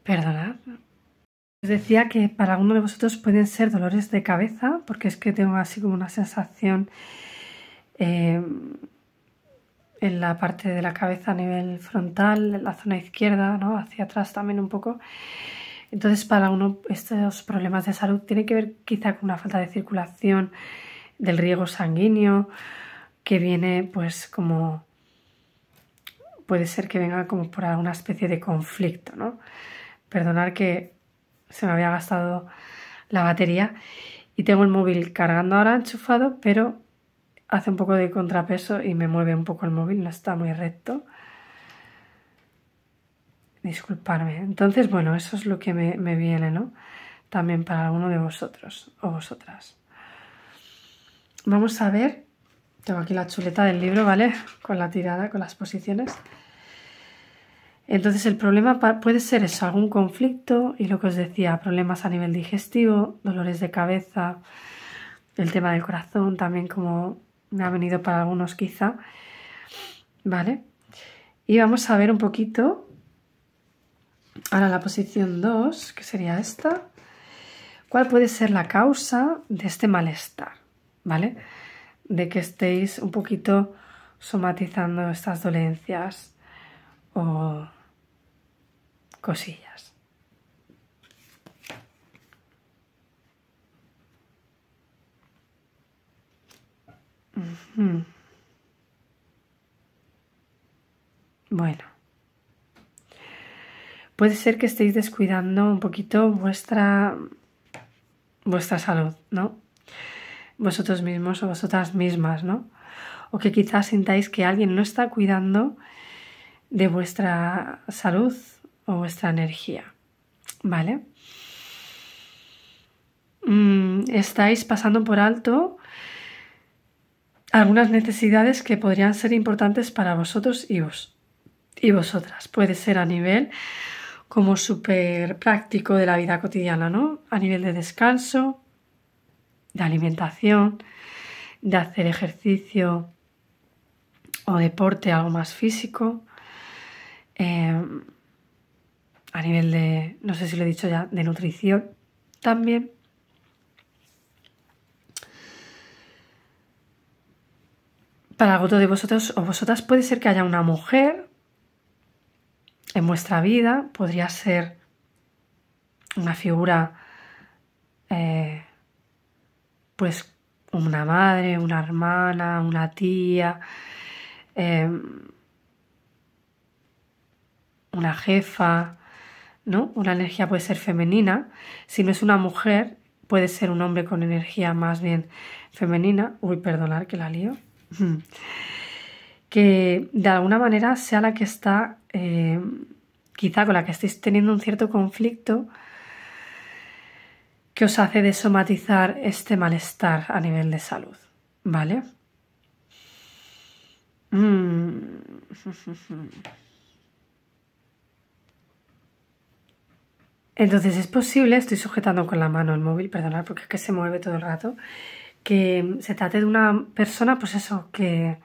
Perdonad. Os decía que para alguno de vosotros pueden ser dolores de cabeza, porque es que tengo así como una sensación en la parte de la cabeza a nivel frontal, en la zona izquierda, ¿no? Hacia atrás también un poco. Entonces, para uno estos problemas de salud tiene que ver quizá con una falta de circulación del riego sanguíneo, que viene pues como... puede ser que venga como por alguna especie de conflicto, ¿no? Perdonad que se me había gastado la batería y tengo el móvil cargando ahora enchufado, pero hace un poco de contrapeso y me mueve un poco el móvil, no está muy recto. Disculparme. Entonces, bueno, eso es lo que me viene, ¿no? También para alguno de vosotros o vosotras. Vamos a ver. Tengo aquí la chuleta del libro, ¿vale? Con la tirada, con las posiciones. Entonces el problema puede ser eso, algún conflicto y lo que os decía, problemas a nivel digestivo, dolores de cabeza, el tema del corazón también como me ha venido para algunos quizá, ¿vale? Y vamos a ver un poquito ahora la posición 2, que sería esta. ¿Cuál puede ser la causa de este malestar? ¿Vale? De que estéis un poquito somatizando estas dolencias o cosillas. Bueno. Puede ser que estéis descuidando un poquito vuestra salud, ¿no? Vosotros mismos o vosotras mismas, ¿no? O que quizás sintáis que alguien no está cuidando de vuestra salud o vuestra energía, ¿vale? Estáis pasando por alto algunas necesidades que podrían ser importantes para vosotros y vosotras. Puede ser a nivel como súper práctico de la vida cotidiana, ¿no? A nivel de descanso, de alimentación, de hacer ejercicio o deporte, algo más físico. A nivel de, no sé si lo he dicho ya, de nutrición también. Para alguno de vosotros o vosotras puede ser que haya una mujer en vuestra vida, podría ser una figura, pues una madre, una hermana, una tía, una jefa, ¿no? Una energía puede ser femenina. Si no es una mujer, puede ser un hombre con energía más bien femenina. Uy, perdonad que la lío. Que de alguna manera sea la que está, quizá con la que estéis teniendo un cierto conflicto que os hace de somatizar este malestar a nivel de salud, ¿vale? Entonces es posible, estoy sujetando con la mano el móvil, perdonad porque es que se mueve todo el rato, que se trate de una persona, pues eso, que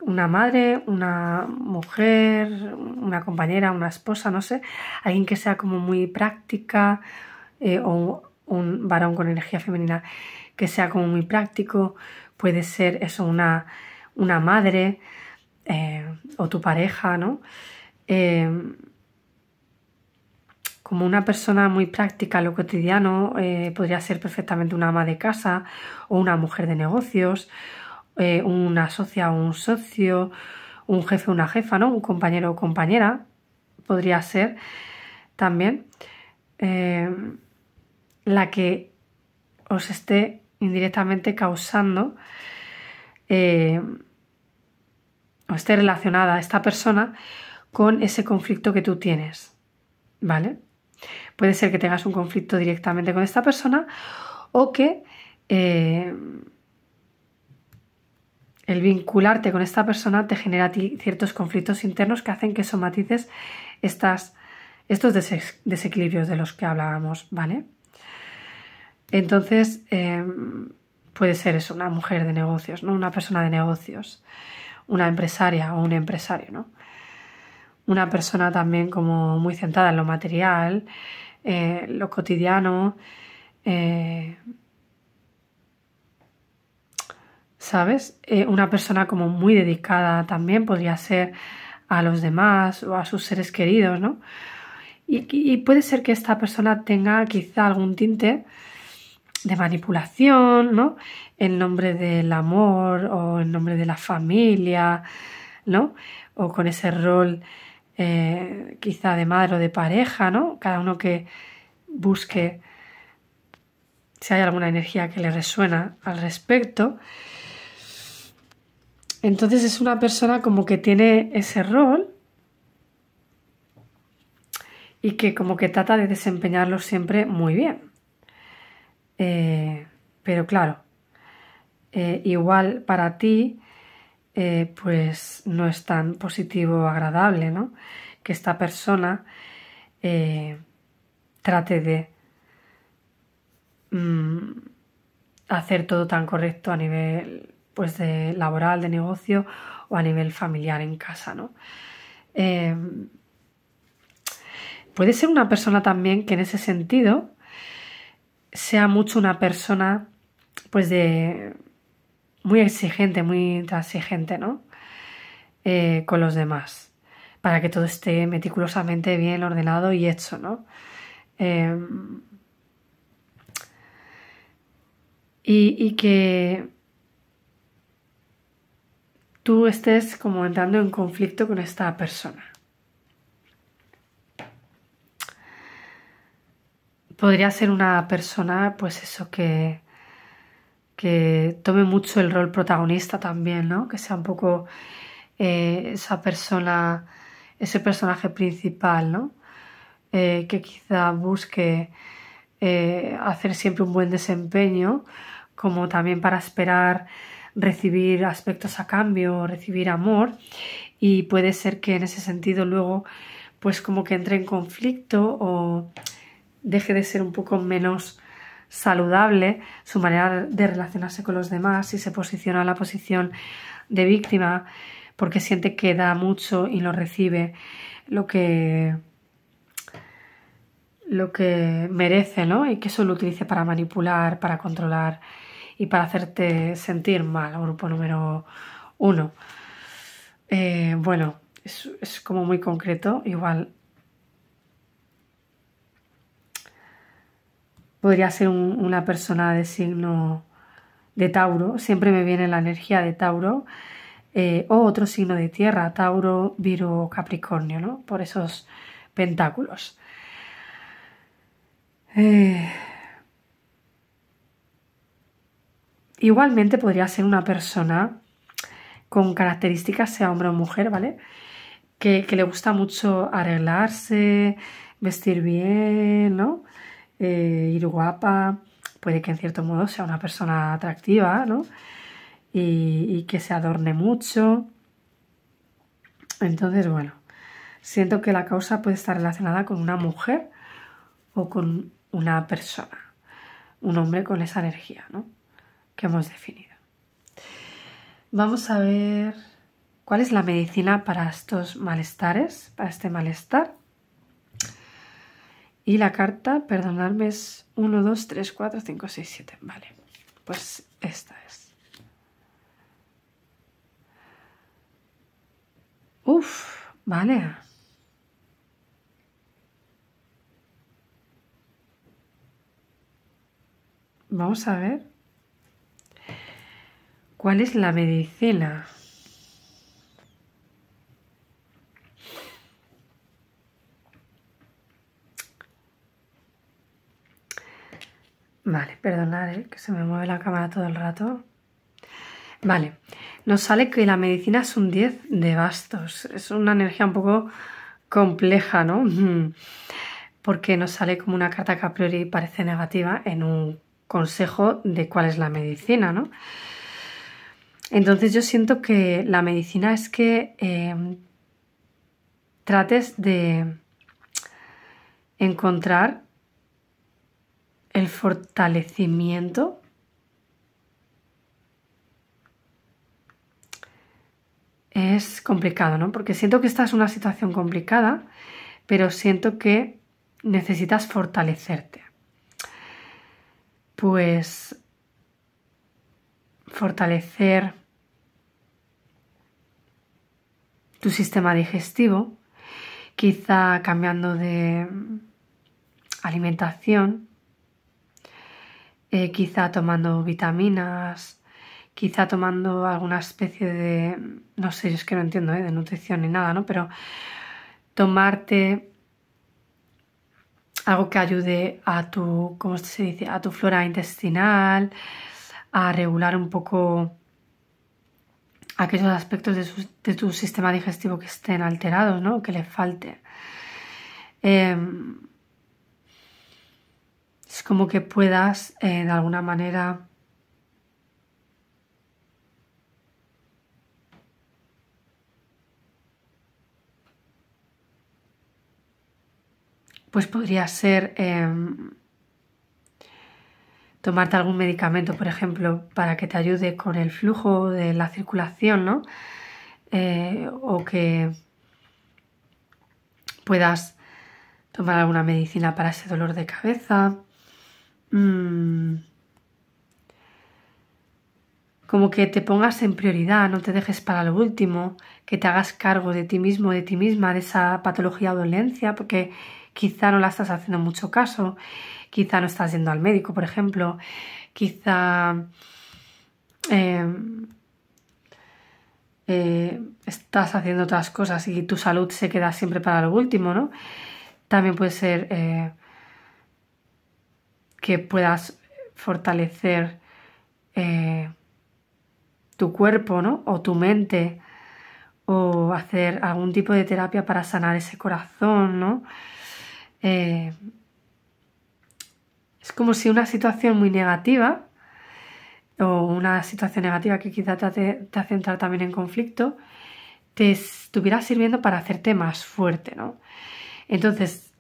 una madre, una mujer, una compañera, una esposa, no sé, alguien que sea como muy práctica, o un varón con energía femenina que sea como muy práctico, puede ser eso, una madre, o tu pareja, ¿no? Como una persona muy práctica en lo cotidiano, podría ser perfectamente una ama de casa o una mujer de negocios, una socia o un socio, un jefe o una jefa, ¿no? Un compañero o compañera, podría ser también la que os esté indirectamente causando o esté relacionada a esta persona con ese conflicto que tú tienes, ¿vale? Puede ser que tengas un conflicto directamente con esta persona o que el vincularte con esta persona te genera a ti ciertos conflictos internos que hacen que somatices estos desequilibrios de los que hablábamos, ¿vale? Entonces, puede ser eso, una mujer de negocios, ¿no? Una persona de negocios, una empresaria o un empresario, ¿no? Una persona también como muy centrada en lo material, lo cotidiano, ¿sabes? Una persona como muy dedicada también podría ser a los demás o a sus seres queridos, ¿no? Y puede ser que esta persona tenga quizá algún tinte de manipulación, ¿no? En nombre del amor o en nombre de la familia, ¿no? O con ese rol quizá de madre o de pareja, ¿no? Cada uno que busque si hay alguna energía que le resuena al respecto. Entonces es una persona como que tiene ese rol y que como que trata de desempeñarlo siempre muy bien. Pero claro, igual para ti pues no es tan positivo o agradable, ¿no? Que esta persona trate de hacer todo tan correcto a nivel pues de laboral, de negocio o a nivel familiar en casa, ¿no? Puede ser una persona también que en ese sentido sea mucho una persona pues de muy exigente, muy intransigente, ¿no? Con los demás, para que todo esté meticulosamente bien ordenado y hecho, ¿no? Y que tú estés como entrando en conflicto con esta persona. Podría ser una persona, pues eso, que tome mucho el rol protagonista también, ¿no? Que sea un poco esa persona, ese personaje principal, ¿no? Que quizá busque hacer siempre un buen desempeño, como también para esperar recibir aspectos a cambio, recibir amor, y puede ser que en ese sentido luego pues como que entre en conflicto o deje de ser un poco menos saludable su manera de relacionarse con los demás y se posiciona en la posición de víctima porque siente que da mucho y no recibe lo que merece, ¿no? Y que eso lo utilice para manipular, para controlar y para hacerte sentir mal, grupo número 1. Bueno, es como muy concreto, igual podría ser una persona de signo de Tauro, siempre me viene la energía de Tauro, o otro signo de tierra, Tauro, Virgo, Capricornio, ¿no? Por esos pentáculos. Igualmente podría ser una persona con características, sea hombre o mujer, ¿vale? Que le gusta mucho arreglarse, vestir bien, ¿no? Ir guapa. Puede que en cierto modo sea una persona atractiva, ¿no? Y que se adorne mucho. Entonces, bueno, siento que la causa puede estar relacionada con una mujer o con una persona, un hombre con esa energía, ¿no? Que hemos definido. Vamos a ver cuál es la medicina para estos malestares, para este malestar. Y la carta, perdonadme, es 1, 2, 3, 4, 5, 6, 7. Vale, pues esta es. Uf, vale. Vamos a ver. ¿Cuál es la medicina? Vale, perdonad, que se me mueve la cámara todo el rato. Vale, nos sale que la medicina es un 10 de bastos. Es una energía un poco compleja, ¿no? Porque nos sale como una carta que a priori parece negativa en un consejo de cuál es la medicina, ¿no? Entonces yo siento que la medicina es que trates de encontrar el fortalecimiento es complicado, ¿no? Porque siento que esta es una situación complicada, pero siento que necesitas fortalecerte. Pues fortalecer tu sistema digestivo, quizá cambiando de alimentación, quizá tomando vitaminas, quizá tomando alguna especie de, no sé, yo es que no entiendo de nutrición ni nada, ¿no? Pero tomarte algo que ayude a tu, ¿cómo se dice? A tu flora intestinal, a regular un poco aquellos aspectos de tu sistema digestivo que estén alterados, ¿no? Que le falte. Es como que puedas, de alguna manera, pues podría ser tomarte algún medicamento, por ejemplo, para que te ayude con el flujo de la circulación, ¿no? O que puedas tomar alguna medicina para ese dolor de cabeza. Como que te pongas en prioridad, no te dejes para lo último, que te hagas cargo de ti mismo, de ti misma, de esa patología o dolencia, porque quizá no la estás haciendo mucho caso, quizá no estás yendo al médico, por ejemplo, quizá estás haciendo otras cosas y tu salud se queda siempre para lo último, ¿no? También puede ser que puedas fortalecer tu cuerpo, ¿no? O tu mente, o hacer algún tipo de terapia para sanar ese corazón, ¿no? Es como si una situación muy negativa o una situación negativa que quizá te hace entrar también en conflicto, te estuviera sirviendo para hacerte más fuerte, ¿no? Entonces,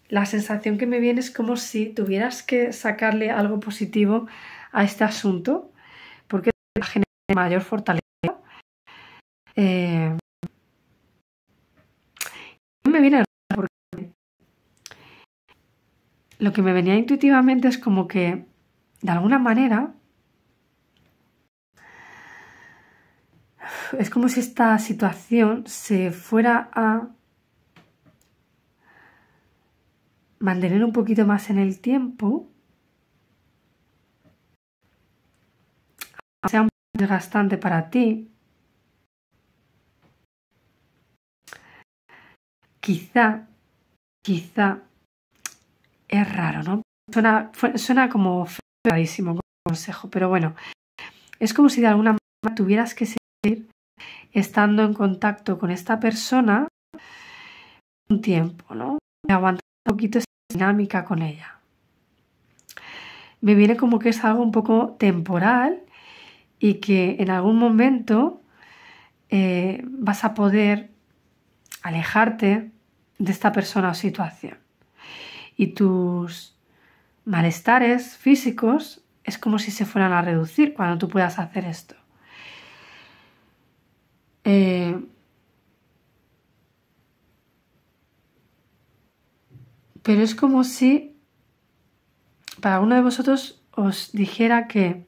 la sensación que me viene es como si tuvieras que sacarle algo positivo a este asunto, porque te va a generar mayor fortaleza. Me viene porque lo que me venía intuitivamente es como que, de alguna manera, es como si esta situación se fuera a mantener un poquito más en el tiempo, sea un poco desgastante para ti, quizá es raro, ¿no? Suena como feísimo, consejo, pero bueno, es como si de alguna manera tuvieras que seguir estando en contacto con esta persona un tiempo, ¿no? Y aguantar un poquito esa dinámica con ella. Me viene como que es algo un poco temporal y que en algún momento vas a poder alejarte de esta persona o situación. Y tus malestares físicos es como si se fueran a reducir cuando tú puedas hacer esto. Pero es como si para uno de vosotros os dijera que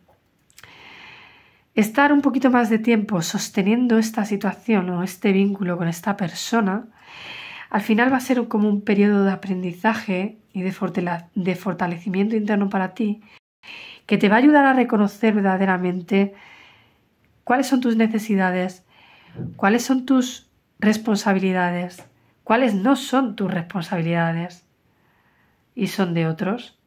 estar un poquito más de tiempo sosteniendo esta situación o este vínculo con esta persona, al final va a ser como un periodo de aprendizaje y de fortalecimiento interno para ti, que te va a ayudar a reconocer verdaderamente cuáles son tus necesidades, cuáles son tus responsabilidades, cuáles no son tus responsabilidades y son de otros.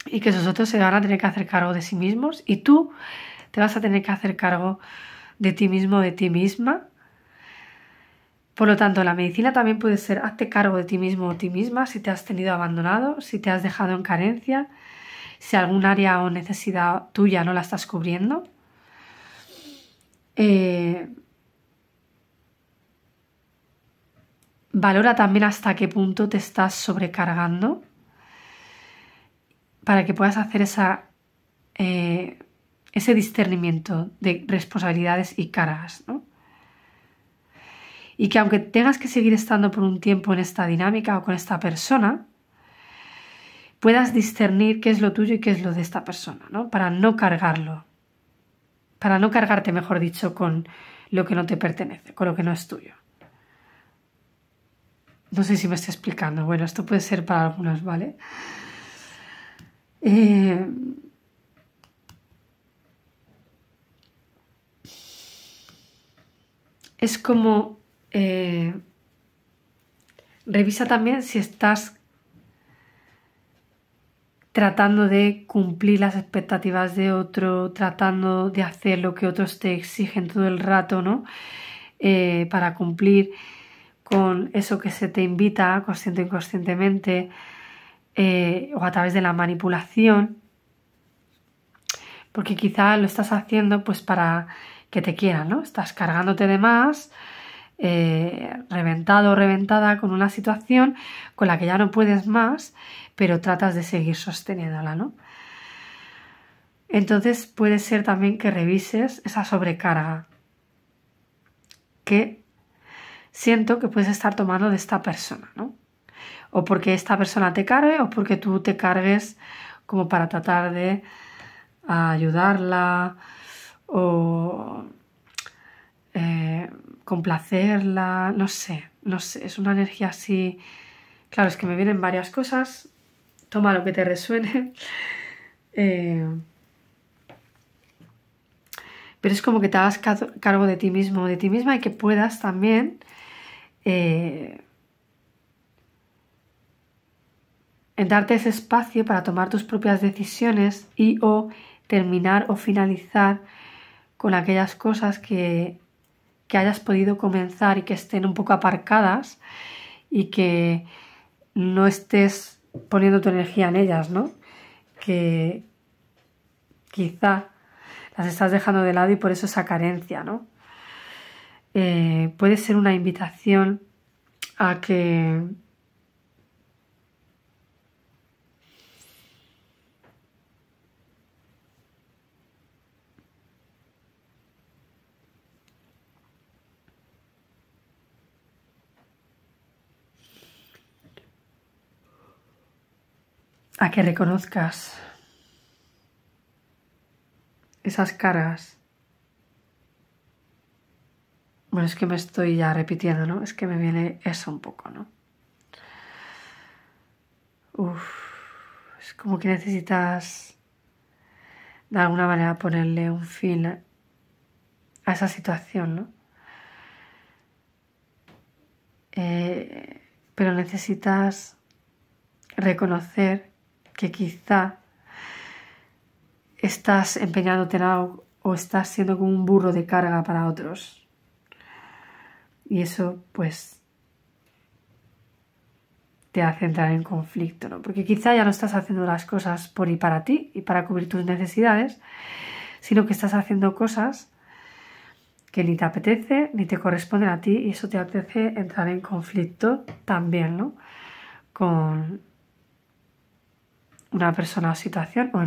Y que esos otros se van a tener que hacer cargo de sí mismos y tú te vas a tener que hacer cargo de ti mismo, de ti misma. Por lo tanto, la medicina también puede ser hazte cargo de ti mismo o ti misma si te has tenido abandonado, si te has dejado en carencia, si algún área o necesidad tuya no la estás cubriendo. Valora también hasta qué punto te estás sobrecargando para que puedas hacer ese discernimiento de responsabilidades y cargas, ¿no? Y que aunque tengas que seguir estando por un tiempo en esta dinámica o con esta persona, puedas discernir qué es lo tuyo y qué es lo de esta persona, ¿no? Para no cargarlo, para no cargarte, mejor dicho, con lo que no te pertenece, con lo que no es tuyo. No sé si me estoy explicando. Bueno, esto puede ser para algunos, ¿vale? Es como revisa también si estás tratando de cumplir las expectativas de otro, tratando de hacer lo que otros te exigen todo el rato, ¿no? Para cumplir con eso que se te invita, consciente o inconscientemente, o a través de la manipulación, porque quizá lo estás haciendo pues para que te quieran, ¿no? Estás cargándote de más, reventado o reventada con una situación con la que ya no puedes más, pero tratas de seguir sosteniéndola, ¿no? Entonces puede ser también que revises esa sobrecarga que siento que puedes estar tomando de esta persona, ¿no? O porque esta persona te cargue o porque tú te cargues como para tratar de ayudarla o complacerla, no sé, es una energía así. Claro, es que me vienen varias cosas, toma lo que te resuene, pero es como que te hagas cargo de ti mismo o de ti misma y que puedas también darte ese espacio para tomar tus propias decisiones y o terminar o finalizar con aquellas cosas que hayas podido comenzar y que estén un poco aparcadas y que no estés poniendo tu energía en ellas, ¿no? Que quizá las estás dejando de lado y por eso esa carencia, ¿no? Puede ser una invitación a que reconozcas esas cargas. Bueno, es que me estoy ya repitiendo, ¿no? Es que me viene eso un poco, ¿no? Es como que necesitas de alguna manera ponerle un fin a esa situación, ¿no? Pero necesitas reconocer que quizá estás empeñándote en algo o estás siendo como un burro de carga para otros. Y eso, pues, te hace entrar en conflicto, ¿no? Porque quizá ya no estás haciendo las cosas por y para ti y para cubrir tus necesidades, sino que estás haciendo cosas que ni te apetece ni te corresponden a ti, y eso te hace entrar en conflicto también, ¿no? Con una persona o situación o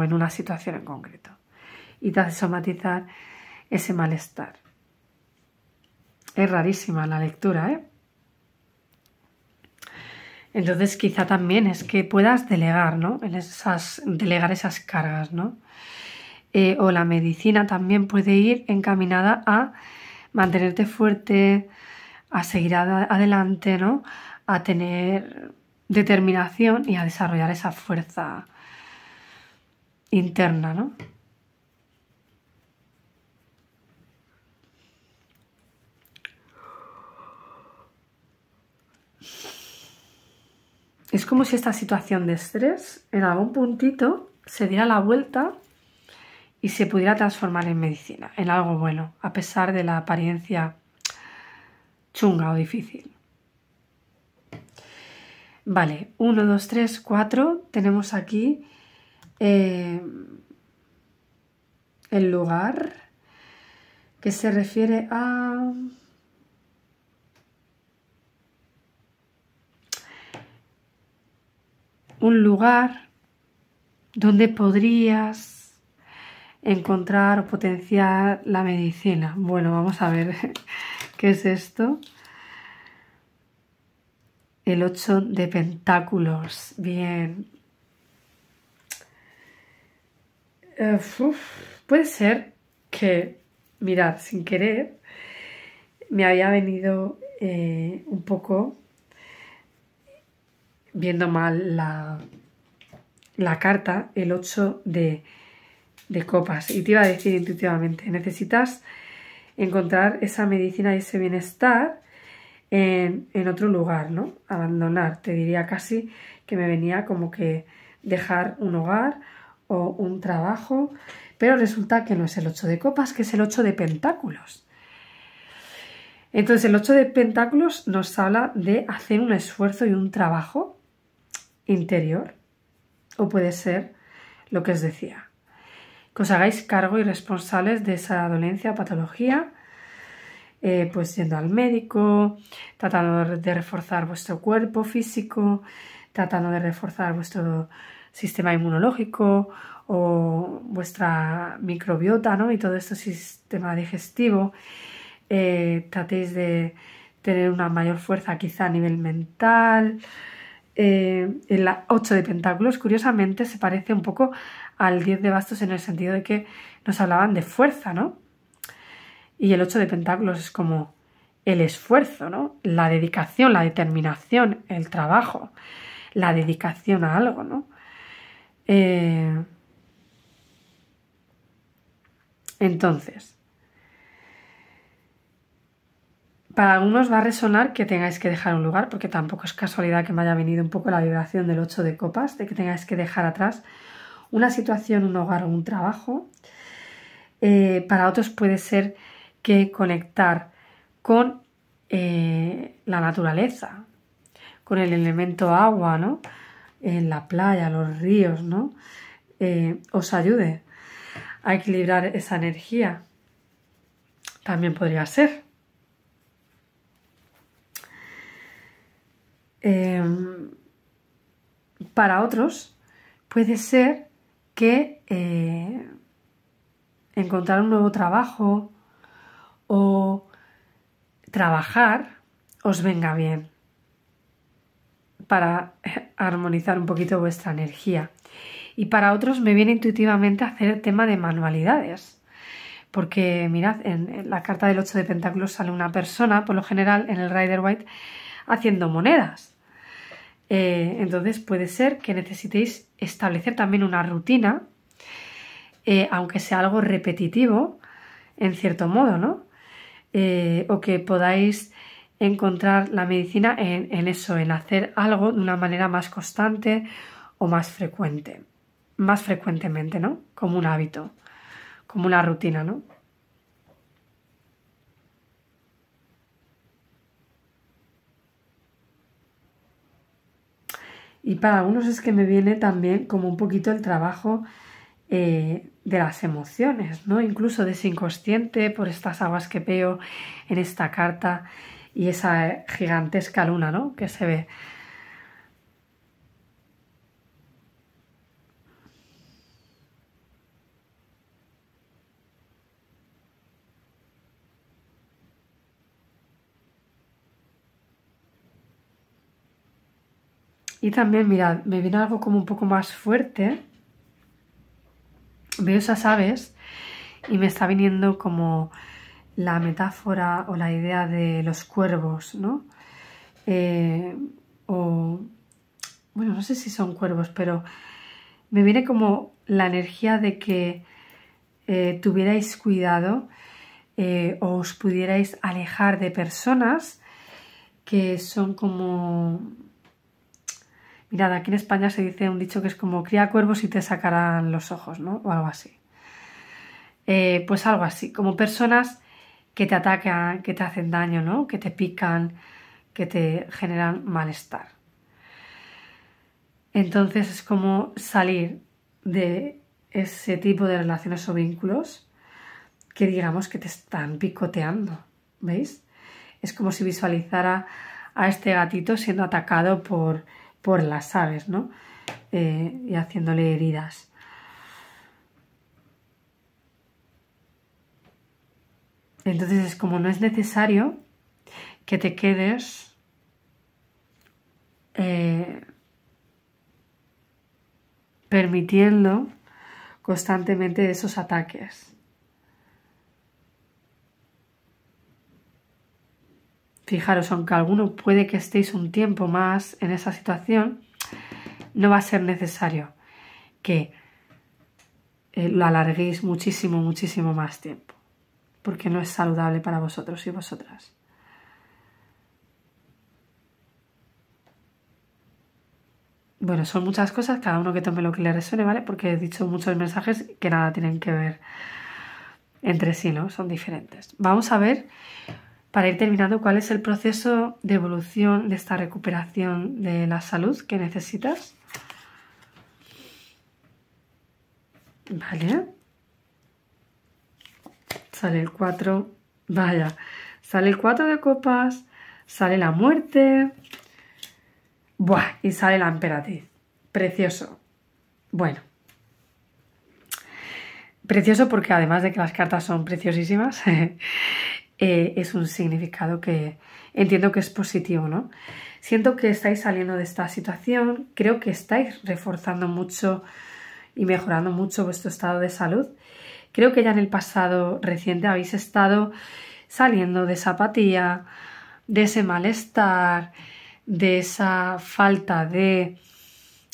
en una situación en concreto. Y te hace somatizar ese malestar. Es rarísima la lectura, ¿eh? Entonces quizá también es que puedas delegar, ¿no? Delegar esas cargas, ¿no? O la medicina también puede ir encaminada a mantenerte fuerte, a seguir adelante, ¿no? A tener determinación y a desarrollar esa fuerza interna, ¿no? Es como si esta situación de estrés en algún puntito se diera la vuelta y se pudiera transformar en medicina, en algo bueno, a pesar de la apariencia chunga o difícil. Vale, 1, 2, 3, 4. Tenemos aquí el lugar que se refiere a un lugar donde podrías encontrar o potenciar la medicina. Bueno, vamos a ver qué es esto. El 8 de pentáculos. Bien. Puede ser que, mirad, sin querer, me había venido un poco viendo mal la carta, el 8 de copas. Y te iba a decir intuitivamente, necesitas encontrar esa medicina y ese bienestar en otro lugar, ¿no? Abandonar. Te diría casi que me venía como que dejar un hogar o un trabajo, pero resulta que no es el 8 de copas, que es el 8 de pentáculos. Entonces el 8 de pentáculos nos habla de hacer un esfuerzo y un trabajo interior, o puede ser lo que os decía, que os hagáis cargo y responsables de esa dolencia o patología, pues yendo al médico, tratando de reforzar vuestro cuerpo físico, tratando de reforzar vuestro sistema inmunológico o vuestra microbiota, ¿no? Y todo este sistema digestivo. Tratéis de tener una mayor fuerza quizá a nivel mental. El 8 de pentáculos, curiosamente, se parece un poco al 10 de bastos en el sentido de que nos hablaban de fuerza, ¿no? Y el 8 de pentáculos es como el esfuerzo, ¿no? La dedicación, la determinación, el trabajo, la dedicación a algo, ¿no? Entonces, para algunos va a resonar que tengáis que dejar un lugar, porque tampoco es casualidad que me haya venido un poco la vibración del 8 de copas, de que tengáis que dejar atrás una situación, un hogar o un trabajo. Para otros puede ser que conectar con la naturaleza, con el elemento agua, ¿no? En la playa, los ríos, ¿no? Os ayude a equilibrar esa energía. También podría ser. Para otros puede ser que encontrar un nuevo trabajo o trabajar os venga bien para armonizar un poquito vuestra energía. Y para otros me viene intuitivamente hacer el tema de manualidades. Porque mirad, en la carta del 8 de pentáculos sale una persona, por lo general en el Rider-Waite, haciendo monedas. Entonces puede ser que necesitéis establecer también una rutina, aunque sea algo repetitivo, en cierto modo, ¿no? O que podáis encontrar la medicina en eso, en hacer algo de una manera más constante o más frecuente. más frecuentemente, ¿no? Como un hábito, como una rutina, ¿no? Y para algunos es que me viene también como un poquito el trabajo de las emociones, ¿no? Incluso de ese inconsciente por estas aguas que veo en esta carta y esa gigantesca luna, ¿no? Que se ve. Y también, mirad, me viene algo como un poco más fuerte. Veo esas aves y me está viniendo como la metáfora o la idea de los cuervos, ¿no? O, bueno, no sé si son cuervos, pero me viene como la energía de que tuvierais cuidado o os pudierais alejar de personas que son como... Mirad, aquí en España se dice un dicho que es como cría cuervos y te sacarán los ojos, ¿no? O algo así. Pues algo así, como personas que te atacan, que te hacen daño, ¿no? Que te pican, que te generan malestar. Entonces es como salir de ese tipo de relaciones o vínculos que digamos que te están picoteando, ¿veis? Es como si visualizara a este gatito siendo atacado por las aves, ¿no? Y haciéndole heridas. Entonces es como no es necesario que te quedes permitiendo constantemente esos ataques. Fijaros, aunque alguno puede que estéis un tiempo más en esa situación, no va a ser necesario que lo alarguéis muchísimo, muchísimo más tiempo, porque no es saludable para vosotros y vosotras. Bueno, son muchas cosas, cada uno que tome lo que le resuene, ¿vale? Porque he dicho muchos mensajes que nada tienen que ver entre sí, ¿no? Son diferentes. Vamos a ver, para ir terminando, cuál es el proceso de evolución de esta recuperación de la salud que necesitas. Vale. Sale el 4. Vaya. Sale el 4 de copas. Sale la muerte. Buah. Y sale la emperatriz. Precioso. Bueno. Precioso porque además de que las cartas son preciosísimas, es un significado que entiendo que es positivo, ¿no? Siento que estáis saliendo de esta situación. Creo que estáis reforzando mucho y mejorando mucho vuestro estado de salud. Creo que ya en el pasado reciente habéis estado saliendo de esa apatía, de ese malestar, de esa falta de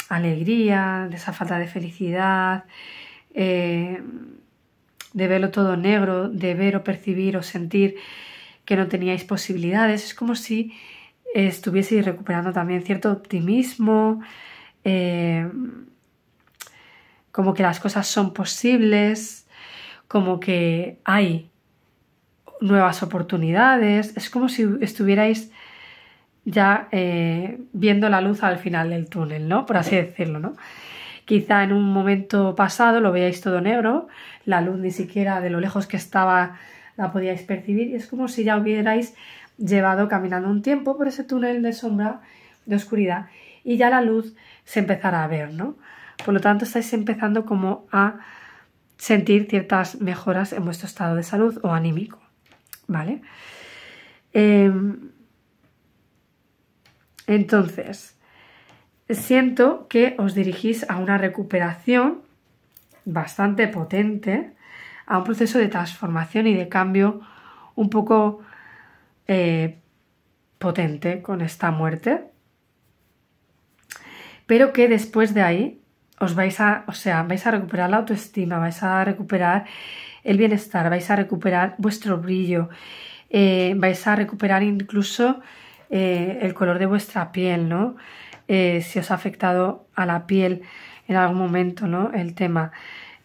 alegría, de esa falta de felicidad, de verlo todo negro, de ver o percibir o sentir que no teníais posibilidades. Es como si estuvieseis recuperando también cierto optimismo, como que las cosas son posibles, como que hay nuevas oportunidades. Es como si estuvierais ya viendo la luz al final del túnel, ¿no? Por así decirlo, ¿no? Quizá en un momento pasado lo veíais todo negro, la luz ni siquiera de lo lejos que estaba la podíais percibir y es como si ya hubierais llevado caminando un tiempo por ese túnel de sombra, de oscuridad y ya la luz se empezará a ver, ¿no? Por lo tanto, estáis empezando como a sentir ciertas mejoras en vuestro estado de salud o anímico, ¿vale? Entonces, siento que os dirigís a una recuperación bastante potente, a un proceso de transformación y de cambio un poco potente con esta muerte, pero que después de ahí vais a recuperar la autoestima, vais a recuperar el bienestar, vais a recuperar vuestro brillo, vais a recuperar incluso el color de vuestra piel, ¿no? Si os ha afectado a la piel en algún momento, ¿no? El tema.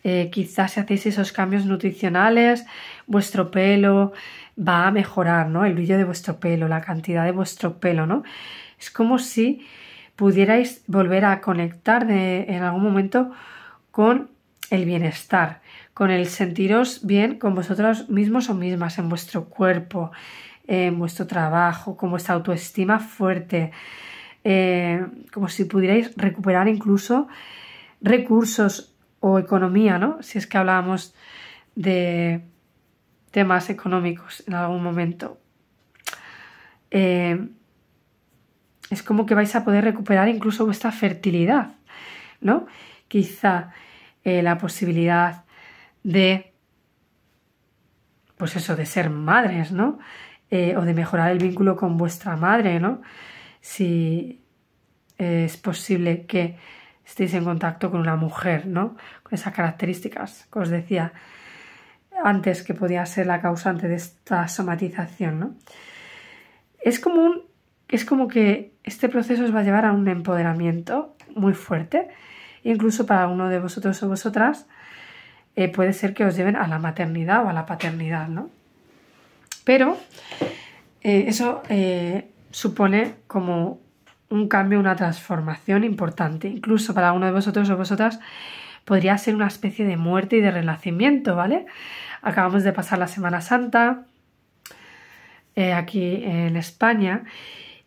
Quizás si hacéis esos cambios nutricionales, vuestro pelo va a mejorar, ¿no? El brillo de vuestro pelo, la cantidad de vuestro pelo, ¿no? Es como si pudierais volver a conectar en algún momento con el bienestar, con el sentiros bien con vosotros mismos o mismas, en vuestro cuerpo, en vuestro trabajo, con vuestra autoestima fuerte, como si pudierais recuperar incluso recursos o economía, ¿no? Si es que hablábamos de temas económicos en algún momento. Es como que vais a poder recuperar incluso vuestra fertilidad, ¿no? Quizá la posibilidad de, pues eso, de ser madres, ¿no? O de mejorar el vínculo con vuestra madre, ¿no? Si es posible que estéis en contacto con una mujer, ¿no? Con esas características que os decía antes que podía ser la causante de esta somatización, ¿no? Es como que este proceso os va a llevar a un empoderamiento muy fuerte. Incluso para uno de vosotros o vosotras puede ser que os lleven a la maternidad o a la paternidad, ¿no? Pero eso supone como un cambio, una transformación importante. Incluso para uno de vosotros o vosotras podría ser una especie de muerte y de renacimiento, ¿vale? Acabamos de pasar la Semana Santa aquí en España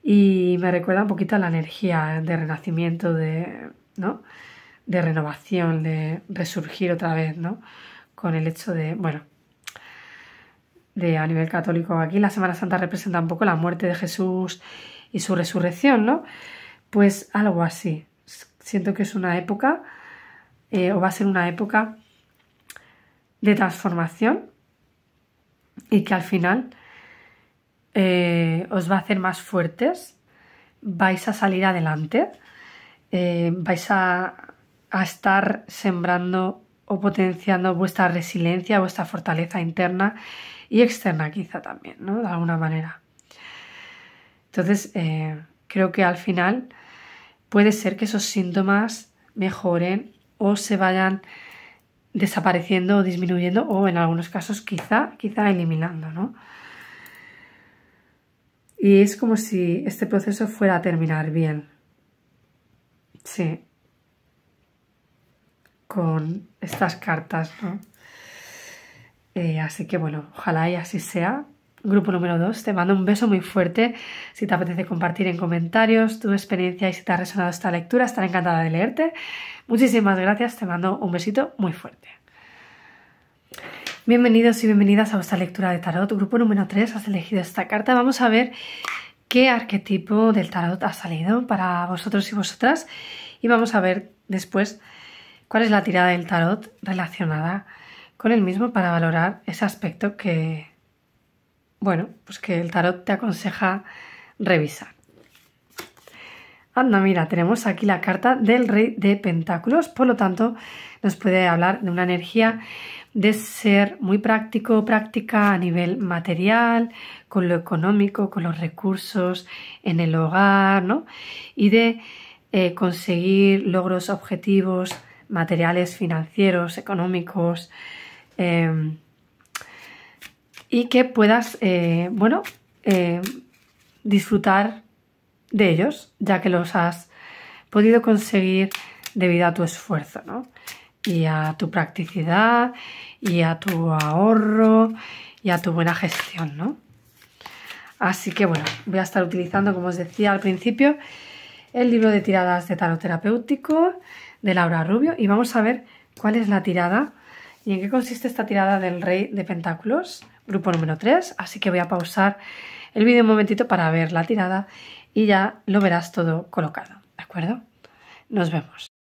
y me recuerda un poquito a la energía de renacimiento, ¿no? De renovación, de resurgir otra vez, ¿no? Con el hecho de, bueno, a nivel católico aquí la Semana Santa representa un poco la muerte de Jesús y su resurrección, ¿no? Pues algo así. Siento que es una época, o va a ser una época de transformación y que al final os va a hacer más fuertes, vais a salir adelante, vais a estar sembrando o potenciando vuestra resiliencia, vuestra fortaleza interna y externa quizá también, ¿no? De alguna manera. Entonces, creo que al final puede ser que esos síntomas mejoren o se vayan desapareciendo o disminuyendo o en algunos casos quizá eliminando, ¿no? Y es como si este proceso fuera a terminar bien. Sí. Con estas cartas, ¿no? Así que bueno, ojalá y así sea. Grupo número 2, te mando un beso muy fuerte. Si te apetece compartir en comentarios tu experiencia y si te ha resonado esta lectura, estaré encantada de leerte. Muchísimas gracias, te mando un besito muy fuerte. Bienvenidos y bienvenidas a vuestra lectura de tarot. Grupo número 3, has elegido esta carta. Vamos a ver qué arquetipo del tarot ha salido para vosotros y vosotras. Y vamos a ver después cuál es la tirada del tarot relacionada con el mismo para valorar ese aspecto que, bueno, pues que el tarot te aconseja revisar. Anda, mira, tenemos aquí la carta del Rey de Pentáculos, por lo tanto nos puede hablar de una energía de ser muy práctico, práctica a nivel material, con lo económico, con los recursos en el hogar, ¿no? Y de conseguir logros, objetivos materiales, financieros, económicos, y que puedas, disfrutar de ellos, ya que los has podido conseguir debido a tu esfuerzo, ¿no? Y a tu practicidad, y a tu ahorro, y a tu buena gestión, ¿no? Así que bueno, voy a estar utilizando, como os decía al principio, el libro de tiradas de tarot terapéutico de Laura Rubio y vamos a ver cuál es la tirada y en qué consiste esta tirada del Rey de Pentáculos, grupo número 3. Así que voy a pausar el vídeo un momentito para ver la tirada y ya lo verás todo colocado, ¿de acuerdo? Nos vemos.